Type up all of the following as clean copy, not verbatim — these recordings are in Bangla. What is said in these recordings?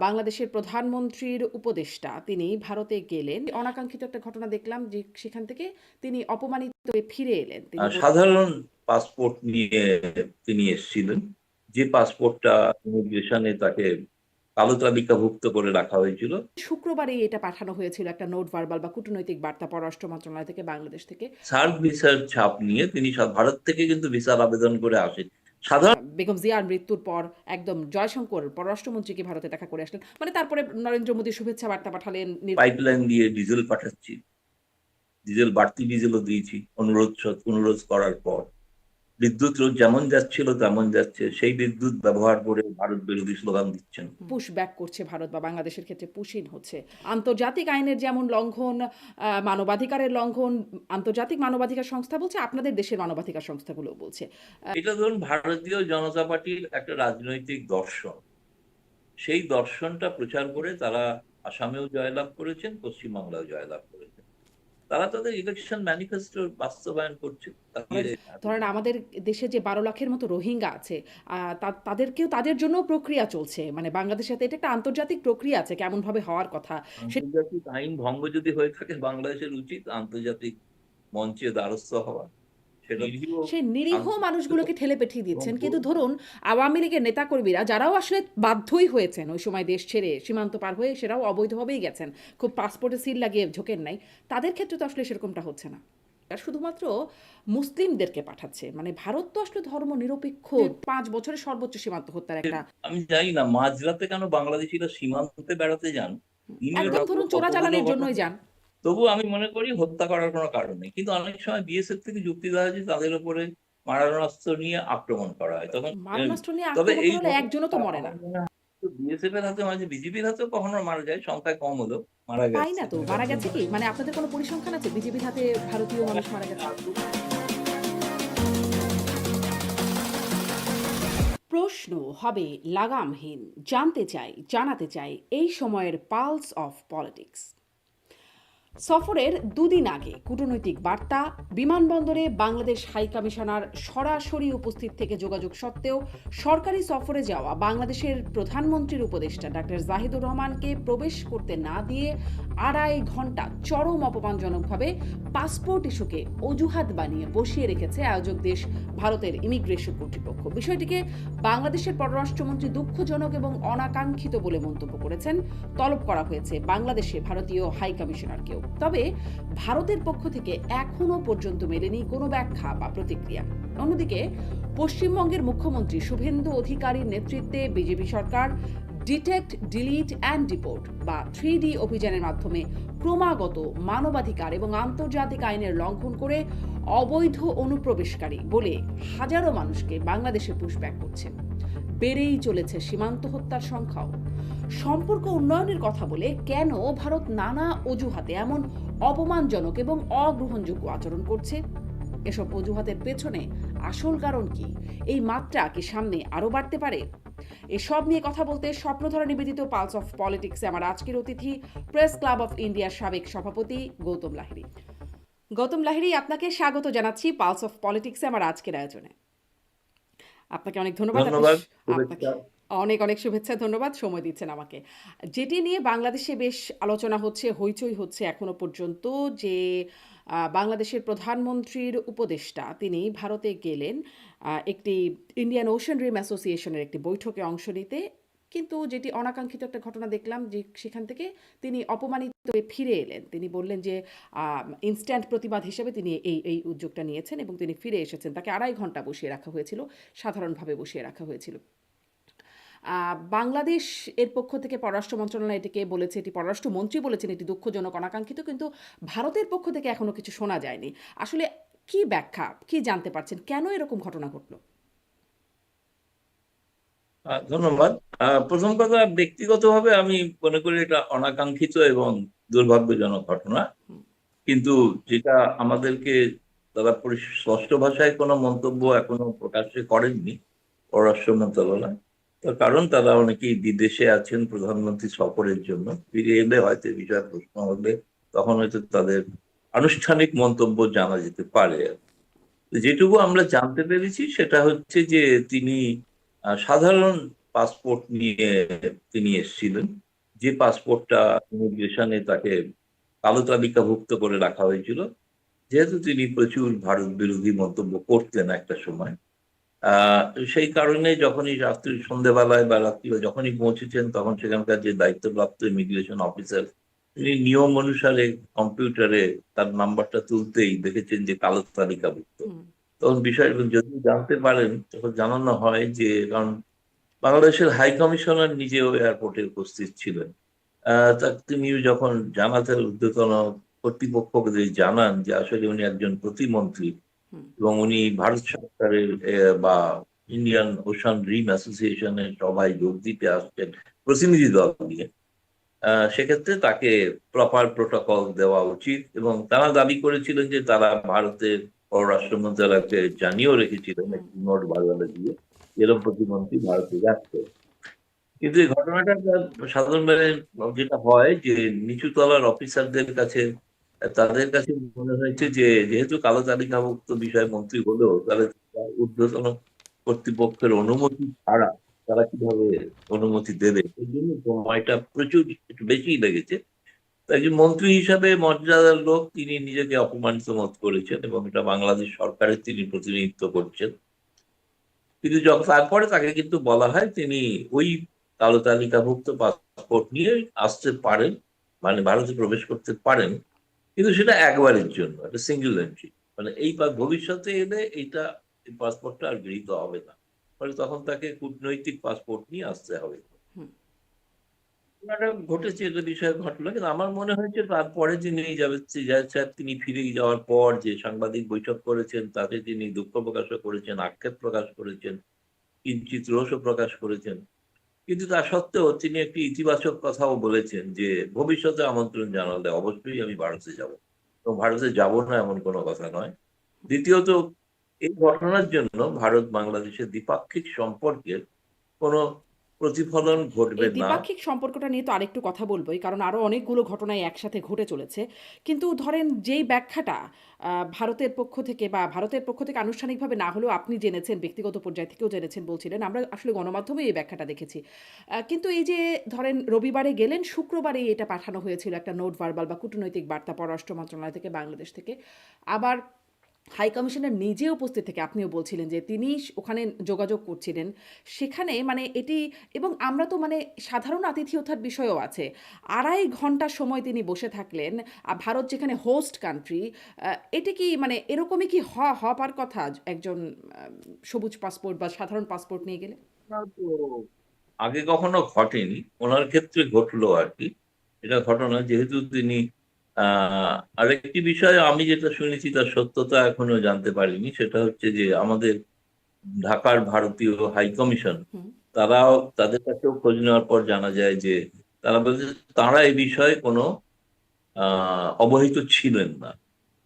বাংলাদেশের প্রধানমন্ত্রীর উপদেষ্টা তিনি ভারতে গেলেন। অনাকাঙ্ক্ষিত একটা ঘটনা দেখলাম যে সেখান থেকে তিনি অপমানিত হয়ে ফিরে এলেন। তিনি সাধারণ পাসপোর্ট নিয়ে তিনি এসেছিলেন, যে পাসপোর্টটা ইমিগ্রেশনে তাকে কালো তালিকাভুক্ত করে রাখা হয়েছিল। শুক্রবারেই এটা পাঠানো হয়েছিল, একটা নোট ভার্বাল বা কূটনৈতিক বার্তা পররাষ্ট্র মন্ত্রণালয় থেকে বাংলাদেশ থেকে। সার্ক ভিসার ছাপ নিয়ে তিনি ভারত থেকে কিন্তু ভিসার আবেদন করে আসেন। সাধারণ বেগম জিয়ার মৃত্যুর পর একদম জয়শঙ্কর পররাষ্ট্রমন্ত্রীকে ভারতে দেখা করে আসলেন, মানে তারপরে নরেন্দ্র মোদী শুভেচ্ছা বার্তা পাঠালেন। পাইপলাইন দিয়ে ডিজেল পাঠাচ্ছি, বাড়তি ডিজেলও দিয়েছি অনুরোধ করার পর। বিদ্যুৎ যেমন যাচ্ছিল তেমন যাচ্ছে, সেই বিদ্যুৎ ব্যবহার করে ভারত বিরোধী স্লোগান দিচ্ছেন। পুশ ব্যাক করছে ভারত, বা বাংলাদেশের ক্ষেত্রে পুশিন হচ্ছে। আন্তর্জাতিক আইনের যেমন লঙ্ঘন, মানবাধিকারের লঙ্ঘন, আন্তর্জাতিক মানবাধিকার সংস্থা বলছে, আপনাদের দেশের মানবাধিকার সংস্থাগুলো বলছে। এটা ধরুন ভারতীয় জনতা পার্টির একটা রাজনৈতিক দর্শন। সেই দর্শনটা প্রচার করে তারা আসামেও জয়লাভ করেছেন, পশ্চিমবাংলাও জয়লাভ করেছেন। তারা তাদের ইলেকশন ম্যানিফেস্টো বাস্তবায়ন করছে। ধরেন আমাদের দেশে যে 12 লাখের মতো রোহিঙ্গা আছে, তাদেরকেও, তাদের জন্য প্রক্রিয়া চলছে, মানে বাংলাদেশের সাথে এটা একটা আন্তর্জাতিক প্রক্রিয়া আছে কেমন ভাবে হওয়ার কথা। আন্তর্জাতিক আইন ভঙ্গ যদি হয়ে থাকে, বাংলাদেশের উচিত আন্তর্জাতিক মঞ্চে দ্বারস্থ হওয়া। সেই নিরীহ মানুষগুলোকে ঠেলে পেঠিয়ে দিচ্ছেন। কিন্তু ধরুন আওয়ামী লীগের নেতাকর্মীরা, যারাও আসলে বাধ্যই হয়েছেন ওই সময় দেশ ছেড়ে সীমান্ত পার হয়ে, সেরাও অবৈধভাবেই গেছেন, খুব পাসপোর্টে সিল লাগিয়ে ঝোঁকেন নাই, তাদের ক্ষেত্রে তো আসলে সেরকমটা হচ্ছে না। আর শুধুমাত্র মুসলিমদেরকে পাঠাচ্ছে, মানে ভারত তো আসলে ধর্ম নিরপেক্ষ। 5 বছরের সর্বোচ্চ সীমান্ত হত্যার একটা, আমি জানি না মাঝরাতে কেন বাংলাদেশিরা সীমান্তে বেড়াতে যান। একদম ধরুন চোরাচালানের জন্যই যান। তবু আমি মনে করি হত্যা করার কোনো কারণ নেই। কিন্তু অনেক সময় বিএসএফ থেকে যুক্তি দেওয়া হয় যে তাদের উপরে মারণাস্ত্র নিয়ে আক্রমণ করা হয়। তখন মারণাস্ত্র নিয়ে তবে আক্রমণ এই হলে একজনও তো মরে না। বিএসএফ এর হাতে, মাঝে বিজেপির হাতেও কখনো মারা যায়, সংখ্যায় কম হলেও মারা পাই না গেছে। তো, মারা গেছে কি, মানে আপনাদের কোনো পরিসংখ্যান আছে বিজেপির হাতে ভারতীয় মানুষ মারা গেছে? প্রশ্ন হবে লাগামহীন, জানতে চাই, জানাতে চাই এই সময়ের পালস অফ পলিটিক্স। সফরের দুদিন আগে কূটনৈতিক বার্তা, বিমানবন্দরে বাংলাদেশ হাই কমিশনার সরাসরি উপস্থিত থেকে যোগাযোগ সত্ত্বেও সরকারি সফরে যাওয়া বাংলাদেশের প্রধানমন্ত্রীর উপদেষ্টা ডাক্তার জাহিদুর রহমানকে প্রবেশ করতে না দিয়ে 2.5 ঘন্টা চরম অপমানজনকভাবে পাসপোর্ট ইস্যুকে অজুহাত বানিয়ে বসিয়ে রেখেছে আয়োজক দেশ ভারতের ইমিগ্রেশন কর্তৃপক্ষ। বিষয়টিকে বাংলাদেশের পররাষ্ট্রমন্ত্রী দুঃখজনক এবং অনাকাঙ্ক্ষিত বলে মন্তব্য করেছেন। তলব করা হয়েছে বাংলাদেশে ভারতীয় হাই কমিশনারকেও। তবে ভারতের পক্ষ থেকে এখনো পর্যন্ত মেলেনি কোনো ব্যাখ্যা বা প্রতিক্রিয়া। অন্যদিকে পশ্চিমবঙ্গের মুখ্যমন্ত্রী শুভেন্দু অধিকারীর নেতৃত্বে BJP Sarkar detect, delete and deport বা 3D অভিযানের মাধ্যমে ক্রমাগত মানবাধিকার এবং আন্তর্জাতিক আইনের লঙ্ঘন করে অবৈধ অনুপ্রবেশকারী বলে হাজারো মানুষকে বাংলাদেশে পুশব্যাক করছে। বেড়েই চলেছে সীমান্ত হত্যার সংখ্যাও। সম্পর্ক উন্নয়নের কথা বলে কেন ভারত নানা অজুহাতে এমন অপমানজনক এবং অগ্রহণযোগ্য আচরণ করছে? এসব অজুহাতের পেছনে আসল কারণ কি? এই মাত্রা কি সামনে আরো বাড়তে পারে? এসব নিয়ে কথা বলতে স্বপ্নধরা নিবেদিত পালস অফ পলিটিক্সে আমার আজকের অতিথি প্রেস ক্লাব অফ ইন্ডিয়ার সাবেক সভাপতি গৌতম লাহিড়ী। গৌতম লাহিড়ী, আপনাকে স্বাগত জানাচ্ছি পালস অফ পলিটিক্সে আমার আজকের আয়োজনে। আপনাকে অনেক ধন্যবাদ। আপনাকে অনেক অনেক শুভেচ্ছা, ধন্যবাদ সময় দিচ্ছেন আমাকে। যেটি নিয়ে বাংলাদেশে বেশ আলোচনা হচ্ছে, হইচই হচ্ছে এখনো পর্যন্ত, যে বাংলাদেশের প্রধানমন্ত্রীর উপদেষ্টা তিনি ভারতে গেলেন একটি ইন্ডিয়ান ওশান রিম অ্যাসোসিয়েশনের একটি বৈঠকে অংশ নিতে। কিন্তু যেটি অনাকাঙ্ক্ষিত একটা ঘটনা দেখলাম যে সেখান থেকে তিনি অপমানিত হয়ে ফিরে এলেন। তিনি বললেন যে ইনস্ট্যান্ট প্রতিবাদ হিসেবে তিনি এই উদ্যোগটা নিয়েছেন এবং তিনি ফিরে এসেছেন। তাকে 2.5 ঘন্টা বসিয়ে রাখা হয়েছিল, সাধারণভাবে বসিয়ে রাখা হয়েছিল। বাংলাদেশ এর পক্ষ থেকে পররাষ্ট্র মন্ত্রণালয় এটিকে বলেছে, এটি পররাষ্ট্রমন্ত্রী বলেছেন এটি দুঃখজনক, অনাকাঙ্ক্ষিত, কিন্তু ভারতের পক্ষ থেকে এখনো কিছু শোনা যায়নি। আসলে কি ব্যাখ্যা, কি জানতে পারছেন, কেন এরকম ঘটনা ঘটলো? ধন্যবাদ। প্রথম কথা, ব্যক্তিগতভাবে আমি মনে করি এটা অনাকাঙ্ক্ষিত এবং দুর্ভাগ্যজনক ঘটনা। কিন্তু যেটা আমাদেরকে তারা স্পষ্ট ভাষায় কোনো মন্তব্য এখনো প্রকাশ্যে করেননি পররাষ্ট্র মন্ত্রণালয়। তার কারণ তারা অনেকেই বিদেশে আছেন প্রধানমন্ত্রী সফরের জন্য, ফিরে এলে হয়তো বিষয় প্রশ্ন হলে তখন হয়তো তাদের আনুষ্ঠানিক মন্তব্য জানা যেতে পারে। যেটুকু আমরা জানতে পেরেছি সেটা হচ্ছে যে তিনি সাধারণ পাসপোর্ট নিয়ে তিনি এসেছিলেন, যে পাসপোর্টটা ইমিগ্রেশনে তাকে কালো তালিকাভুক্ত করে রাখা হয়েছিল, যেহেতু তিনি প্রচুর ভারত বিরোধী মন্তব্য করতেন একটা সময়। আহ সেই কারণে যখনই রাত্রি সন্ধ্যেবেলায় বা রাত্রি যখনই পৌঁছেছেন, তখন সেখানকার যে দায়িত্বপ্রাপ্ত ইমিগ্রেশন অফিসার, তিনি নিয়ম অনুসারে কম্পিউটারে তার নাম্বারটা তুলতেই দেখেছেন যে কালো তালিকাভুক্ত। হুম তখন বিষয় যদি জানতে পারেন, তখন জানানো হয় যে, কারণ বাংলাদেশের হাই কমিশনার নিজেও এয়ারপোর্টে উপস্থিত ছিলেন। তিনি যখন জানাতেন, ঊর্ধ্বতন কর্তৃপক্ষকে জানান যে আসলে উনি একজন প্রতিমন্ত্রী হুম এবং উনি ভারত সরকারের বা ইন্ডিয়ান ওশান ড্রিম অ্যাসোসিয়েশনের সবাই যোগ দিতে আসছেন প্রতিনিধি দল নিয়ে, সেক্ষেত্রে তাকে প্রপার প্রোটোকল দেওয়া উচিত। এবং তারা দাবি করেছিলেন যে তারা ভারতের পররাষ্ট্র মন্ত্রণালয়কে জানিয়েও রেখেছিলেন হুম একটি নোট বাজারে দিয়ে, এরকম প্রতিমন্ত্রী ভারতে যাচ্ছে। কিন্তু এই ঘটনাটা সাধারণভাবে যেটা হয় যে নিচু তলার অফিসারদের কাছে, তাদের কাছে মনে হয়েছে যে যেহেতু কালো তালিকাভুক্ত বিষয় মন্ত্রী হলেও, তাহলে ঊর্ধ্বতন কর্তৃপক্ষের অনুমতি ছাড়া তারা কিভাবে অনুমতি দেবে, এই জন্য সময়টা প্রচুর একটু বেশি লেগেছে। তো একজন মন্ত্রী হিসাবে মর্যাদার লোক, তিনি নিজেকে অপমানিত বোধ করেছেন এবং এটা বাংলাদেশ সরকারের তিনি প্রতিনিধিত্ব করছেন। কিন্তু যখন তারপরে তাকে কিন্তু বলা হয় তিনি ওই কালো তালিকাভুক্ত পাসপোর্ট নিয়ে আসতে পারেন, মানে ভারতে প্রবেশ করতে পারেন, কিন্তু সেটা একবারের জন্য, একটা সিঙ্গেল এন্ট্রি। মানে এই ভবিষ্যতে এলে এইটা, এই পাসপোর্টটা আর গৃহীত হবে না। ফলে তখন তাকে কূটনৈতিক পাসপোর্ট নিয়ে আসতে হবে। হুম ঘটনাটা ঘটেছে, এটা বিষয়ে ঘটনা, কিন্তু আমার মনে হয়েছে তারপরে যিনি জাভেদ সাহেব তিনি ফিরে যাওয়ার পর যে সাংবাদিক বৈঠক করেছেন, তাতে তিনি দুঃখ প্রকাশও করেছেন, আক্ষেপ প্রকাশ করেছেন, কিঞ্চিত রোষও প্রকাশ করেছেন। কিন্তু তা সত্ত্বেও তিনি একটি ইতিবাচক কথাও বলেছেন যে ভবিষ্যতে আমন্ত্রণ জানালে অবশ্যই আমি ভারতে যাব, তো ভারতে যাব না এমন কোনো কথা নয়। দ্বিতীয়ত, এই ঘটনার জন্য ভারত বাংলাদেশের দ্বিপাক্ষিক সম্পর্কের কোনো প্রতিফলন ঘটবে এই না। দ্বিপাক্ষিক সম্পর্কটা নিয়ে তো আরেকটু কথা বলবোই, কারণ আরও অনেকগুলো ঘটনাই একসাথে ঘটে চলেছে। কিন্তু ধরেন যেই ব্যাখ্যাটা ভারতের পক্ষ থেকে আনুষ্ঠানিকভাবে না হলেও আপনি জেনেছেন, ব্যক্তিগত পর্যায় থেকেও জেনেছেন বলছিলেন, আমরা আসলে গণমাধ্যমে এই ব্যাখ্যাটা দেখেছি। কিন্তু এই যে ধরেন রবিবারে গেলেন, শুক্রবারে এটা পাঠানো হয়েছিল একটা নোট ভার্বাল বা কূটনৈতিক বার্তা পররাষ্ট্র মন্ত্রণালয় থেকে বাংলাদেশ থেকে। আবার হাই কমিশনার নিজে উপস্থিত থেকে আপনিও বলছিলেন যে তিনি ওখানে যোগাযোগ করছিলেন সেখানে, মানে এটি, এবং আমরা তো মানে সাধারণ আতিথেয়তার বিষয়ও আছে। 2.5 ঘন্টা সময় তিনি বসে থাকলেন, ভারত যেখানে হোস্ট কান্ট্রি। এটি কি মানে এরকমই কি হবার কথা একজন সবুজ পাসপোর্ট বা সাধারণ পাসপোর্ট নিয়ে গেলে? না তো, আগে কখনো ঘটেনি, ওনার ক্ষেত্রে ঘটলো আর কি। এটা ঘটনা, যেহেতু তিনি আরেকটি বিষয় আমি যেটা শুনেছি তার সত্যতা এখনো জানতে পারিনি, সেটা হচ্ছে যে আমাদের ঢাকার ভারতীয় হাই কমিশন, হুম তারাও, তাদের কাছেও খোঁজ নেওয়ার পর জানা যায় যে তারা বলছে তারা এই বিষয়ে কোনো অবহিত ছিলেন না।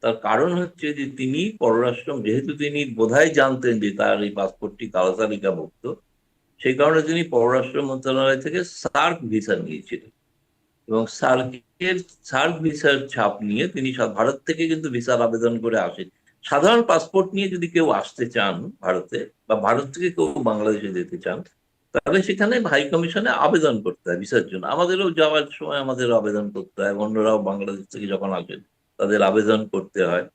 তার কারণ হচ্ছে যে তিনি পররাষ্ট্র, যেহেতু তিনি বোধহয় জানতেন যে তার এই পাসপোর্টটি কালো তালিকাভুক্ত, সেই কারণে তিনি পররাষ্ট্র মন্ত্রণালয় থেকে সার্ক ভিসা নিয়েছিলেন এবং সার্ক ভিসার ছাপ নিয়ে তিনি ভারত থেকে কিন্তু ভিসার আবেদন করে আসেন। সাধারণ পাসপোর্ট নিয়ে যদি কেউ আসতে চান ভারতে, বা ভারত থেকে কেউ বাংলাদেশে যেতে চান, তাহলে সেখানে হাই কমিশনে আবেদন করতে হয় ভিসার জন্য। আমাদেরও যাওয়ার সময় আমাদের আবেদন করতে হয়, অন্যরাও বাংলাদেশ থেকে যখন আসেন তাদের আবেদন করতে হয়।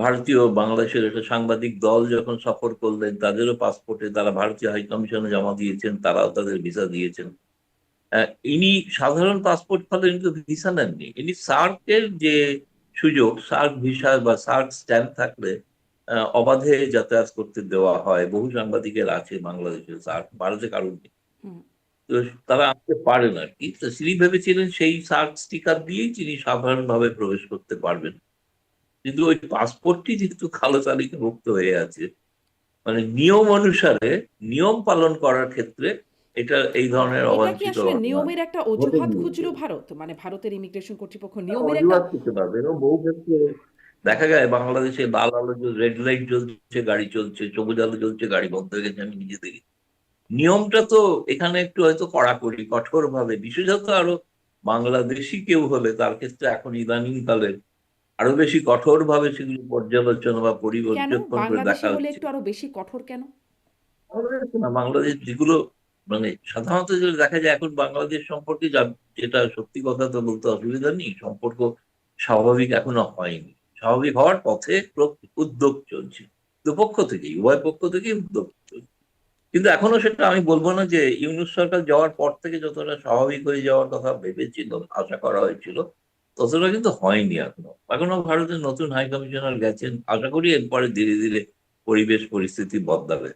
ভারতীয় বাংলাদেশের একটা সাংবাদিক দল যখন সফর করলেন, তাদেরও পাসপোর্টে তারা ভারতীয় হাই কমিশনে জমা দিয়েছেন, তারাও তাদের ভিসা দিয়েছেন। ইনি সাধারণ পাসপোর্ট ফলে কিন্তু ভিসা নেননি, ইনি সার্কের যে সুযোগ, সার্ক ভিসা বা সার্ক স্ট্যাম্প থাকলে অবাধে যাতায়াত করতে দেওয়া হয়। বহু সাংবাদিকের আছে বাংলাদেশে, সার্ক ভারতে কারণ নেই, হুম তো তারা আসতে পারেন আর কি। তো তিনি ভেবেছিলেন সেই সার্ক স্টিকার দিয়েই তিনি সাধারণভাবে প্রবেশ করতে পারবেন। কিন্তু ওই পাসপোর্টটি যেহেতু কালো তালিকাভুক্ত হয়ে আছে, মানে নিয়ম অনুসারে নিয়ম পালন করার ক্ষেত্রে এটা এই ধরনের এটা কি অবাঞ্ছিত আসলে ঘটনা নিয়মের একটা ঘটে অজুহাত গিয়েছে। খুঁজলো ভারত, মানে ভারতের ইমিগ্রেশন কর্তৃপক্ষ নিয়মের একটা? অজুহাত কিছু না, এরকম বহু ক্ষেত্রে হুম দেখা যায় বাংলাদেশে লাল আলো, রেড লাইট জ্বলছে গাড়ি চলছে, সবুজ আলো জ্বলছে গাড়ি বন্ধ হয়ে গেছে, আমি নিজে দেখি। নিয়মটা তো এখানে একটু হয়তো কড়াকড়ি কঠোর ভাবে, বিশেষত আরো বাংলাদেশি কেউ হলে তার ক্ষেত্রে এখন ইদানিং কালে আরো বেশি কঠোর ভাবে সেগুলো পর্যালোচনা বা কেন পর্যবেক্ষণ করে বাংলাদেশি দেখা হলে হচ্ছে। একটু আরো বেশি কঠোর কেন? বাংলাদেশ না, বাংলাদেশ যেগুলো মানে সাধারণত যেটা দেখা যায় এখন বাংলাদেশ সম্পর্কে যেটা সত্যি কথা তো বলতে অসুবিধা নেই, সম্পর্ক স্বাভাবিক এখনো হয়নি। স্বাভাবিক হওয়ার পথে উদ্যোগ চলছে, দুপক্ষ থেকেই, উভয় পক্ষ থেকেই উদ্যোগ চলছে। কিন্তু এখনো সেটা আমি বলবো না যে ইউনূস সরকার যাওয়ার পর থেকে যতটা স্বাভাবিক হয়ে যাওয়ার কথা ভেবেছিল, আশা করা হয়েছিল, ততটা কিন্তু হয়নি। এখনো ভারতের নতুন হাই কমিশনার গেছেন, আশা করি এরপরে ধীরে ধীরে পরিবেশ পরিস্থিতি বদলাবে।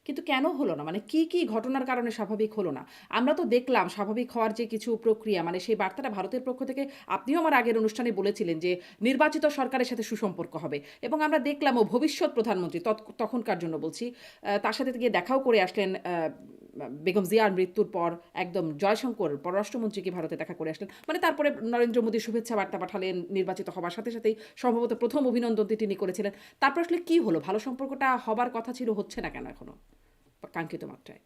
কিন্তু কেন হলো না? মানে কি, কি ঘটনার কারণে স্বাভাবিক হলো না? আমরা তো দেখলাম স্বাভাবিক হওয়ার যে কিছু প্রক্রিয়া, মানে সেই বার্তাটা ভারতের পক্ষ থেকে আপনিও আমার আগের অনুষ্ঠানে বলেছিলেন যে, নির্বাচিত সরকারের সাথে সুসম্পর্ক হবে। এবং আমরা দেখলামও ভবিষ্যৎ প্রধানমন্ত্রী তখনকার জন্য বলছি, তার সাথে গিয়ে দেখাও করে আসলেন বেগম জিয়ার মৃত্যুর পর একদম জয়শঙ্কর পররাষ্ট্রমন্ত্রীকে ভারতে দেখা করে আসলেন। মানে তারপরে নরেন্দ্র মোদী শুভেচ্ছা বার্তা পাঠালেন, নির্বাচিত হবার সাথে সাথেই সম্ভবত ১ম অভিনন্দনটি তিনি করেছিলেন। তারপর আসলে কি হলো? ভালো সম্পর্কটা হবার কথা ছিল, হচ্ছে না কেন এখনো? কাঙ্ক্ষিত মাত্রায়।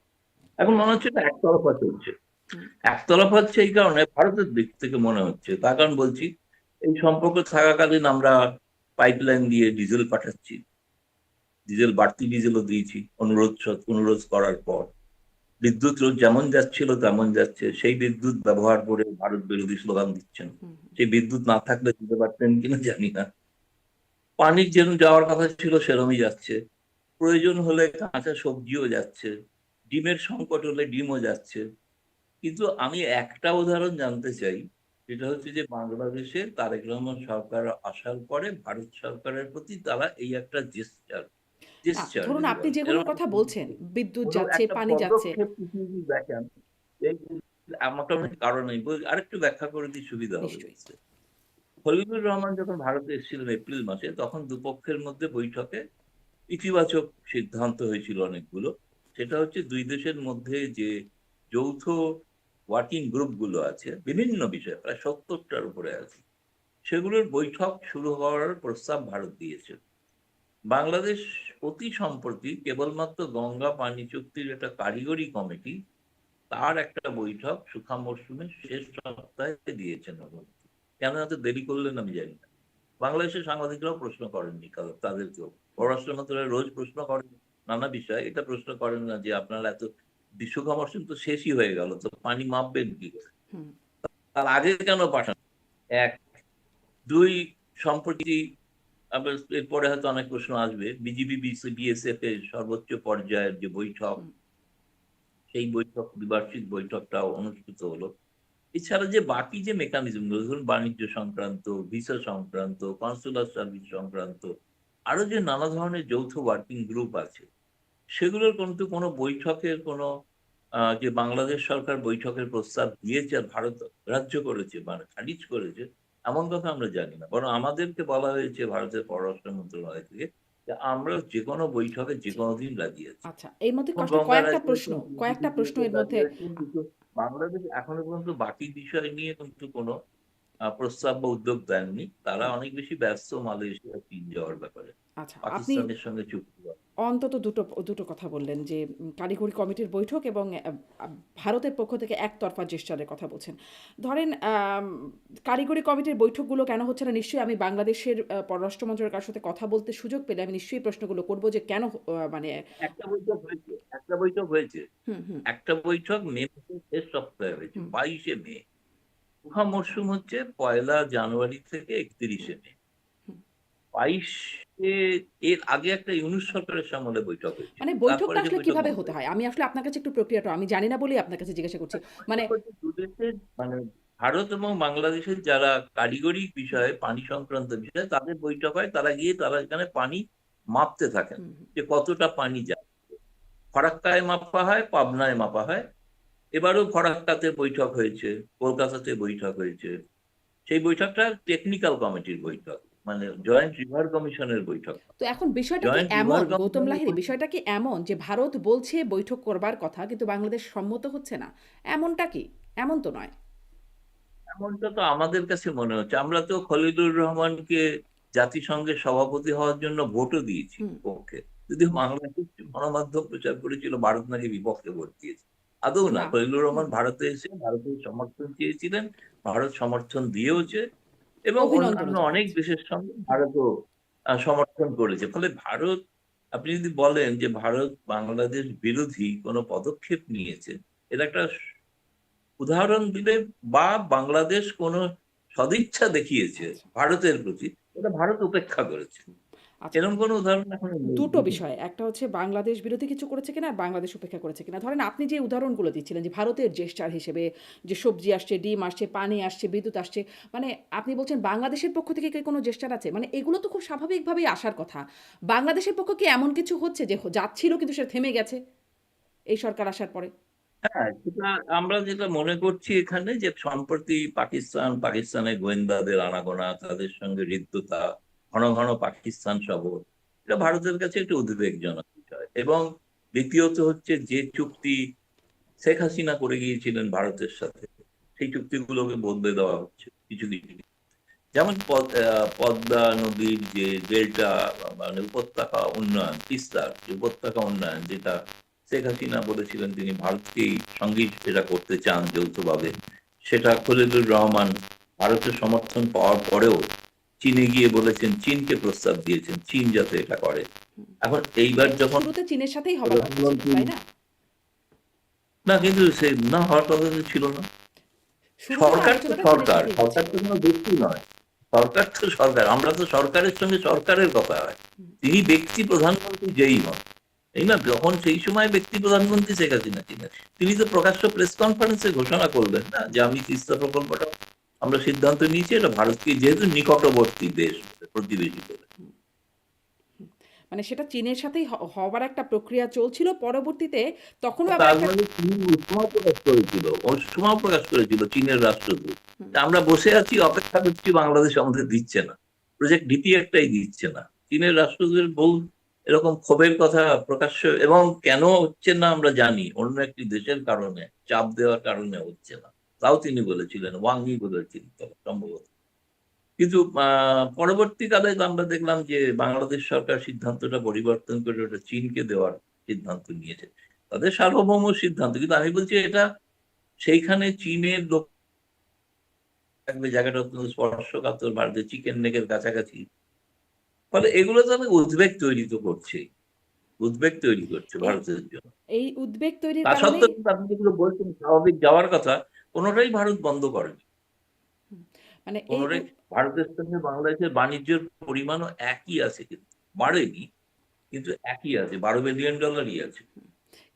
এখন মনে হচ্ছে এটা একতরফা চলছে। হুম, একতরফা হচ্ছে এই কারণে, ভারতের দিক থেকে মনে হচ্ছে, তার কারণ বলছি, এই সম্পর্ক থাকাকালীন আমরা পাইপলাইন দিয়ে ডিজেল পাঠাচ্ছি, বাড়তি ডিজেলও দিয়েছি অনুরোধ করার পর। বিদ্যুৎ রোজ যেমন যাচ্ছিল তেমন যাচ্ছে, সেই বিদ্যুৎ ব্যবহার করে ভারত বিরোধী স্লোগান দিচ্ছেন। হুম, সেই বিদ্যুৎ না থাকলে দিতে পারতেন কিনা জানি না। পানির যেরকম যাওয়ার কথা ছিল সেরকমই যাচ্ছে, প্রয়োজন হলে কাঁচা সবজিও যাচ্ছে, ডিমের সংকট হলে ডিমও যাচ্ছে। কিন্তু আমি একটা উদাহরণ জানতে চাই, সেটা হচ্ছে যে বাংলাদেশে তারেক রহমান সরকার আসার পরে ভারত সরকারের প্রতি তারা এই একটা না, জেস্টার ধরুন যদি আপনি বলেন, যেগুলোর কথা বলছেন, বিদ্যুৎ কোনো যাচ্ছে, একটা পানি যাচ্ছে। পদক্ষেপ যদি দেখেন, এই আমাকে অনেক কারণ নেই, আরেকটু ব্যাখ্যা করে দিই, সুবিধা হবে নিশ্চয়ই। বুঝতে। খলিলুর রহমান যখন ভারতে এসেছিলেন এপ্রিল মাসে, তখন দুপক্ষের মধ্যে বৈঠকে ইতিবাচক সিদ্ধান্ত হয়েছিল অনেকগুলো। সেটা হচ্ছে দুই দেশের মধ্যে যে যৌথ ওয়ার্কিং গ্রুপ গুলো আছে বিভিন্ন বিষয়ে, প্রায় 70টার উপরে আছে, সেগুলোর বৈঠক শুরু হওয়ার প্রস্তাব ভারত দিয়েছে। বাংলাদেশ অতি সম্প্রতি কেবলমাত্র গঙ্গা পানি চুক্তির একটা কারিগরি কমিটি, তার একটা বৈঠক সুখা মরশুমের শেষ সপ্তাহে দিয়েছেন। কেন এত দেরি করলেন আমি জানি না। বাংলাদেশের সাংবাদিকরাও প্রশ্ন করেননি, তাদেরকেও পররাষ্ট্র মন্ত্রণালয় রোজ প্রশ্ন করেন নানা বিষয়, এটা প্রশ্ন করেন না যে আপনারা এত সুখা মরশুম তো শেষই হয়ে গেল, তো পানি মাপবেন কি করে, হুম, তার আগে কেন পাঠান? এক, দুই, সম্প্রতি আবার এরপরে হয়তো অনেক প্রশ্ন আসবে, বিজিবি বিএসএফ এর সর্বোচ্চ পর্যায়ের যে বৈঠক, হুম। সেই দ্বিবার্ষিক বৈঠকটাও অনুষ্ঠিত হলো। এছাড়া যে বাকি যে মেকানিজম গুলো, ধরুন বাণিজ্য সংক্রান্ত, ভিসা সংক্রান্ত, কনসুলার সার্ভিস সংক্রান্ত, আরো যে নানা ধরনের যৌথ ওয়ার্কিং গ্রুপ আছে, সেগুলোর কিন্তু কোনো বৈঠকের কোনো যে বাংলাদেশ সরকার বৈঠকের প্রস্তাব দিয়েছে আর ভারত গ্রাহ্য করেছে মানে খারিজ করেছে, এমন কথা আমরা জানি না। বরং আমাদেরকে বলা হয়েছে ভারতের পররাষ্ট্র মন্ত্রণালয় থেকে যে আমরা যে কোনো বৈঠকে যে জি। কোনো দিন রাজি আছি। আচ্ছা, এর মধ্যে এবং আসলে গঙ্গা কয়েকটা রাজি প্রশ্ন, আছেন, কয়েকটা প্রশ্ন এর মধ্যে। রাজি আছেন, কিন্তু বাংলাদেশ এখনো পর্যন্ত বাকি বিষয় নিয়ে কিন্তু কোনো প্রস্তাব বা উদ্যোগ দেননি। তারা হুম, অনেক বেশি ব্যস্ত মালয়েশিয়া চীন যাওয়ার ব্যাপারে, আচ্ছা, আপনি পাকিস্তানের সঙ্গে চুক্তি করা। অন্তত দুটো কথা বললেন যে কারিগরি কমিটির বৈঠক এবং ভারতের পক্ষ থেকে একতরফা জেস্চারের কথা বলছেন। ধরেন কারিগরি কমিটির বৈঠকগুলো কেন হচ্ছে না? নিশ্চয়ই আমি বাংলাদেশের পররাষ্ট্র মন্ত্রণালয়ের কারোর সাথে কথা বলতে সুযোগ পেলে আমি নিশ্চয়ই প্রশ্নগুলো করব যে কেন মানে। একটা বৈঠক হয়েছে, একটা বৈঠক হয়েছে, হুম, হুম, একটা বৈঠক মে মাসের শেষ সপ্তাহে হয়েছে, হুম, 22শে মে। উহা মরশুম হচ্ছে 1লা জানুয়ারি থেকে হুম, 31শে মে। হুম। 22 এর আগে একটা ইউনূস সরকারের আমলে বৈঠক হয়েছিল, মানে তারপরে বৈঠকটা সে আসলে বৈঠক কিভাবে বন্ধ হতে হয়েছে। হয়? আমি আসলে আপনার কাছে একটু প্রক্রিয়াটা আমি জানি না বলেই আপনার কাছে জিজ্ঞাসা করছি। মানে। বৈঠক হচ্ছে দুদেশের, মানে ভারত এবং বাংলাদেশের যারা কারিগরি বিষয়ে, পানি সংক্রান্ত বিষয়ে তাদের বৈঠক হয়, তারা গিয়ে তারা এখানে পানি মাপতে থাকেন হুম, হুম। যে কতটা পানি যায়। ফরাক্কায় মাপা হয়, পাবনায় মাপা হয়। এবারও ফরাক্কাতে বৈঠক হয়েছে, কলকাতাতে বৈঠক হয়েছে। সেই বৈঠকটা টেকনিক্যাল কমিটির বৈঠক, মানে জয়েন্ট রিভার কমিশনের বৈঠক। তো এখন বিষয়টা কি জয়েন্ট রিভার এমন, গৌতম কমিশনের লাহিড়ী, বৈঠক বিষয়টা কি এমন যে ভারত বলছে বৈঠক করবার কথা কিন্তু বাংলাদেশ সম্মত হচ্ছে না? এমনটা কি? এমন তো নয়। এমনটা তো আমাদের কাছে মনে হচ্ছে। আমরা তো খলিলুর রহমানকে জাতিসংঘের সভাপতি হওয়ার জন্য ভোটও দিয়েছি হুম, পক্ষে, যদিও বাংলাদেশ গণমাধ্যম প্রচার করেছিল ভারত নাকি বিপক্ষে ভোট দিয়েছে। আদৌ না, না। খলিলুর হুম, রহমান ভারতে এসে ভারতের সমর্থন চেয়েছিলেন, ভারত সমর্থন দিয়েওছে, এবং অভিনন্দনও অন্যান্য অনেক জানিয়েছে। দেশের সঙ্গে হুম, ভারতও সমর্থন করেছে। ফলে ভারত আপনি যদি বলেন যে ভারত বাংলাদেশ বিরোধী কোনো পদক্ষেপ নিয়েছে, এর একটা উদাহরণ দিলে, বা বাংলাদেশ কোনো সদিচ্ছা দেখিয়েছে আচ্ছা। ভারতের প্রতি, এটা ভারত উপেক্ষা করেছে, আচ্ছা, এরকম কোনো উদাহরণ এখন নেই, দুটো দেখিনি। বিষয়। একটা হচ্ছে বাংলাদেশ বিরোধী কিছু করেছে কিনা আর বাংলাদেশ উপেক্ষা করেছে কিনা। ধরেন আপনি যে উদাহরণগুলো দিচ্ছিলেন যে ভারতের জেস্চার হিসেবে যে সবজি আসছে, ডিম আসছে, পানি আসছে, বিদ্যুৎ আসছে। মানে আপনি বলছেন বাংলাদেশের পক্ষ থেকে কি কোনো জেস্চার আছে? মানে এগুলো তো খুব স্বাভাবিকভাবেই আসার কথা। বাংলাদেশের পক্ষ কি এমন কিছু হচ্ছে যে যাচ্ছিল কিন্তু সেটা থেমে গেছে এই সরকার আসার পরে? হ্যাঁ, সেটা আমরা যেটা মনে করছি এখানে, যে সম্প্রতি পাকিস্তানের গোয়েন্দাদের আনাগোনা, তাদের সঙ্গে হৃদ্যতা, ঘন ঘন পাকিস্তান সফর, এটা ভারতের কাছে একটু উদ্বেগজনক বিষয়। এবং দ্বিতীয়ত হচ্ছে, যে চুক্তি শেখ হাসিনা করে গিয়েছিলেন ভারতের সাথে, সেই চুক্তিগুলোকে বদলে দেওয়া হচ্ছে কিছু কিছু। যেমন পদ্মা নদীর যে ডেল্টা, মানে উপত্যকা উন্নয়ন, তিস্তার যে উপত্যকা উন্নয়ন, যেটা শেখ হাসিনা বলেছিলেন তিনি ভারতকেই সঙ্গেই এটা করতে চান যৌথভাবে, সেটা খলিলুর রহমান ভারতের সমর্থন পাওয়ার পরেও চীনে গিয়ে বলেছেন, চীনকে প্রস্তাব দিয়েছেন চীন যাতে এটা করে। এখন এইবার মানে যখন শুরুতে চীনের সাথেই হবার কথা ছিল, প্রধানমন্ত্রী, তাই না? না কিন্তু সে না হওয়ার কথা তো ছিল না। শুরুতে তো সরকার তো আলোচনাটা চীনের সরকার, সাথেই সরকার হচ্ছিল। তো কোনো ব্যক্তি নয়। সরকার তো সরকার, আমরা তো সরকারের সঙ্গে সরকারের কথা হয়। তিনি ব্যক্তি প্রধানমন্ত্রী যেই হন, তাই না? যখন সেই সময় ব্যক্তি প্রধানমন্ত্রী শেখ হাসিনা ছিলেন, তিনি তো প্রকাশ্য প্রেস কনফারেন্সে ঘোষণা করলেন না যে আমি তিস্তা প্রকল্পটা, আমরা সিদ্ধান্ত নিয়েছি এটা ভারতকে, যেহেতু নিকটবর্তী দেশ বলে, প্রতিবেশী বলে। মানে সেটা চীনের সাথেই হবার একটা প্রক্রিয়া চলছিল। পরবর্তীতে তখনও আবার তার একটা মানে চীন উষ্মা প্রকাশ করেছিল, উষ্মা প্রকাশ করেছিল চীনের রাষ্ট্রদূত, হুম, তা আমরা বসে আছি, অপেক্ষা করছি, বাংলাদেশ আমাদের দিচ্ছে না, প্রজেক্ট ডিপি একটাই দিচ্ছে না। চীনের রাষ্ট্রদূতের বহু এরকম ক্ষোভের কথা প্রকাশ্য, এবং কেন হচ্ছে না আমরা জানি, অন্য একটি দেশের কারণে, চাপ দেওয়ার কারণে হচ্ছে না, তাও তিনি বলেছিলেন, ওয়াংই বলেছিলেন তখন সম্ভবত। কিন্তু পরবর্তীকালে তো আমরা দেখলাম যে বাংলাদেশ সরকার সিদ্ধান্তটা পরিবর্তন করে ওটা চীনকে দেওয়ার সিদ্ধান্ত নিয়েছে, তাদের সার্বভৌম সিদ্ধান্ত। কিন্তু আমি বলছি, এটা সেইখানে চীনের লোক থাকবে, জায়গাটা অত্যন্ত স্পর্শকাতর, ভারতের চিকেন নেকের কাছাকাছি, ফলে এগুলো তো অনেক উদ্বেগ তৈরি তো করছে, উদ্বেগ তৈরি করছে এই ভারতের জন্য। এই উদ্বেগ তৈরির তা কারণেই সত্ত্বেও কিন্তু আপনি যেগুলো বলছেন স্বাভাবিক যাওয়ার কথা, কোনোটাই ভারত বন্ধ করেনি। হুম, মানে এই কোনোটাই, ভারতের সঙ্গে বাংলাদেশের বাণিজ্যের পরিমাণও একই আছে, কিন্তু বাড়েনি, কিন্তু একই আছে, $12 বিলিয়ন আছে।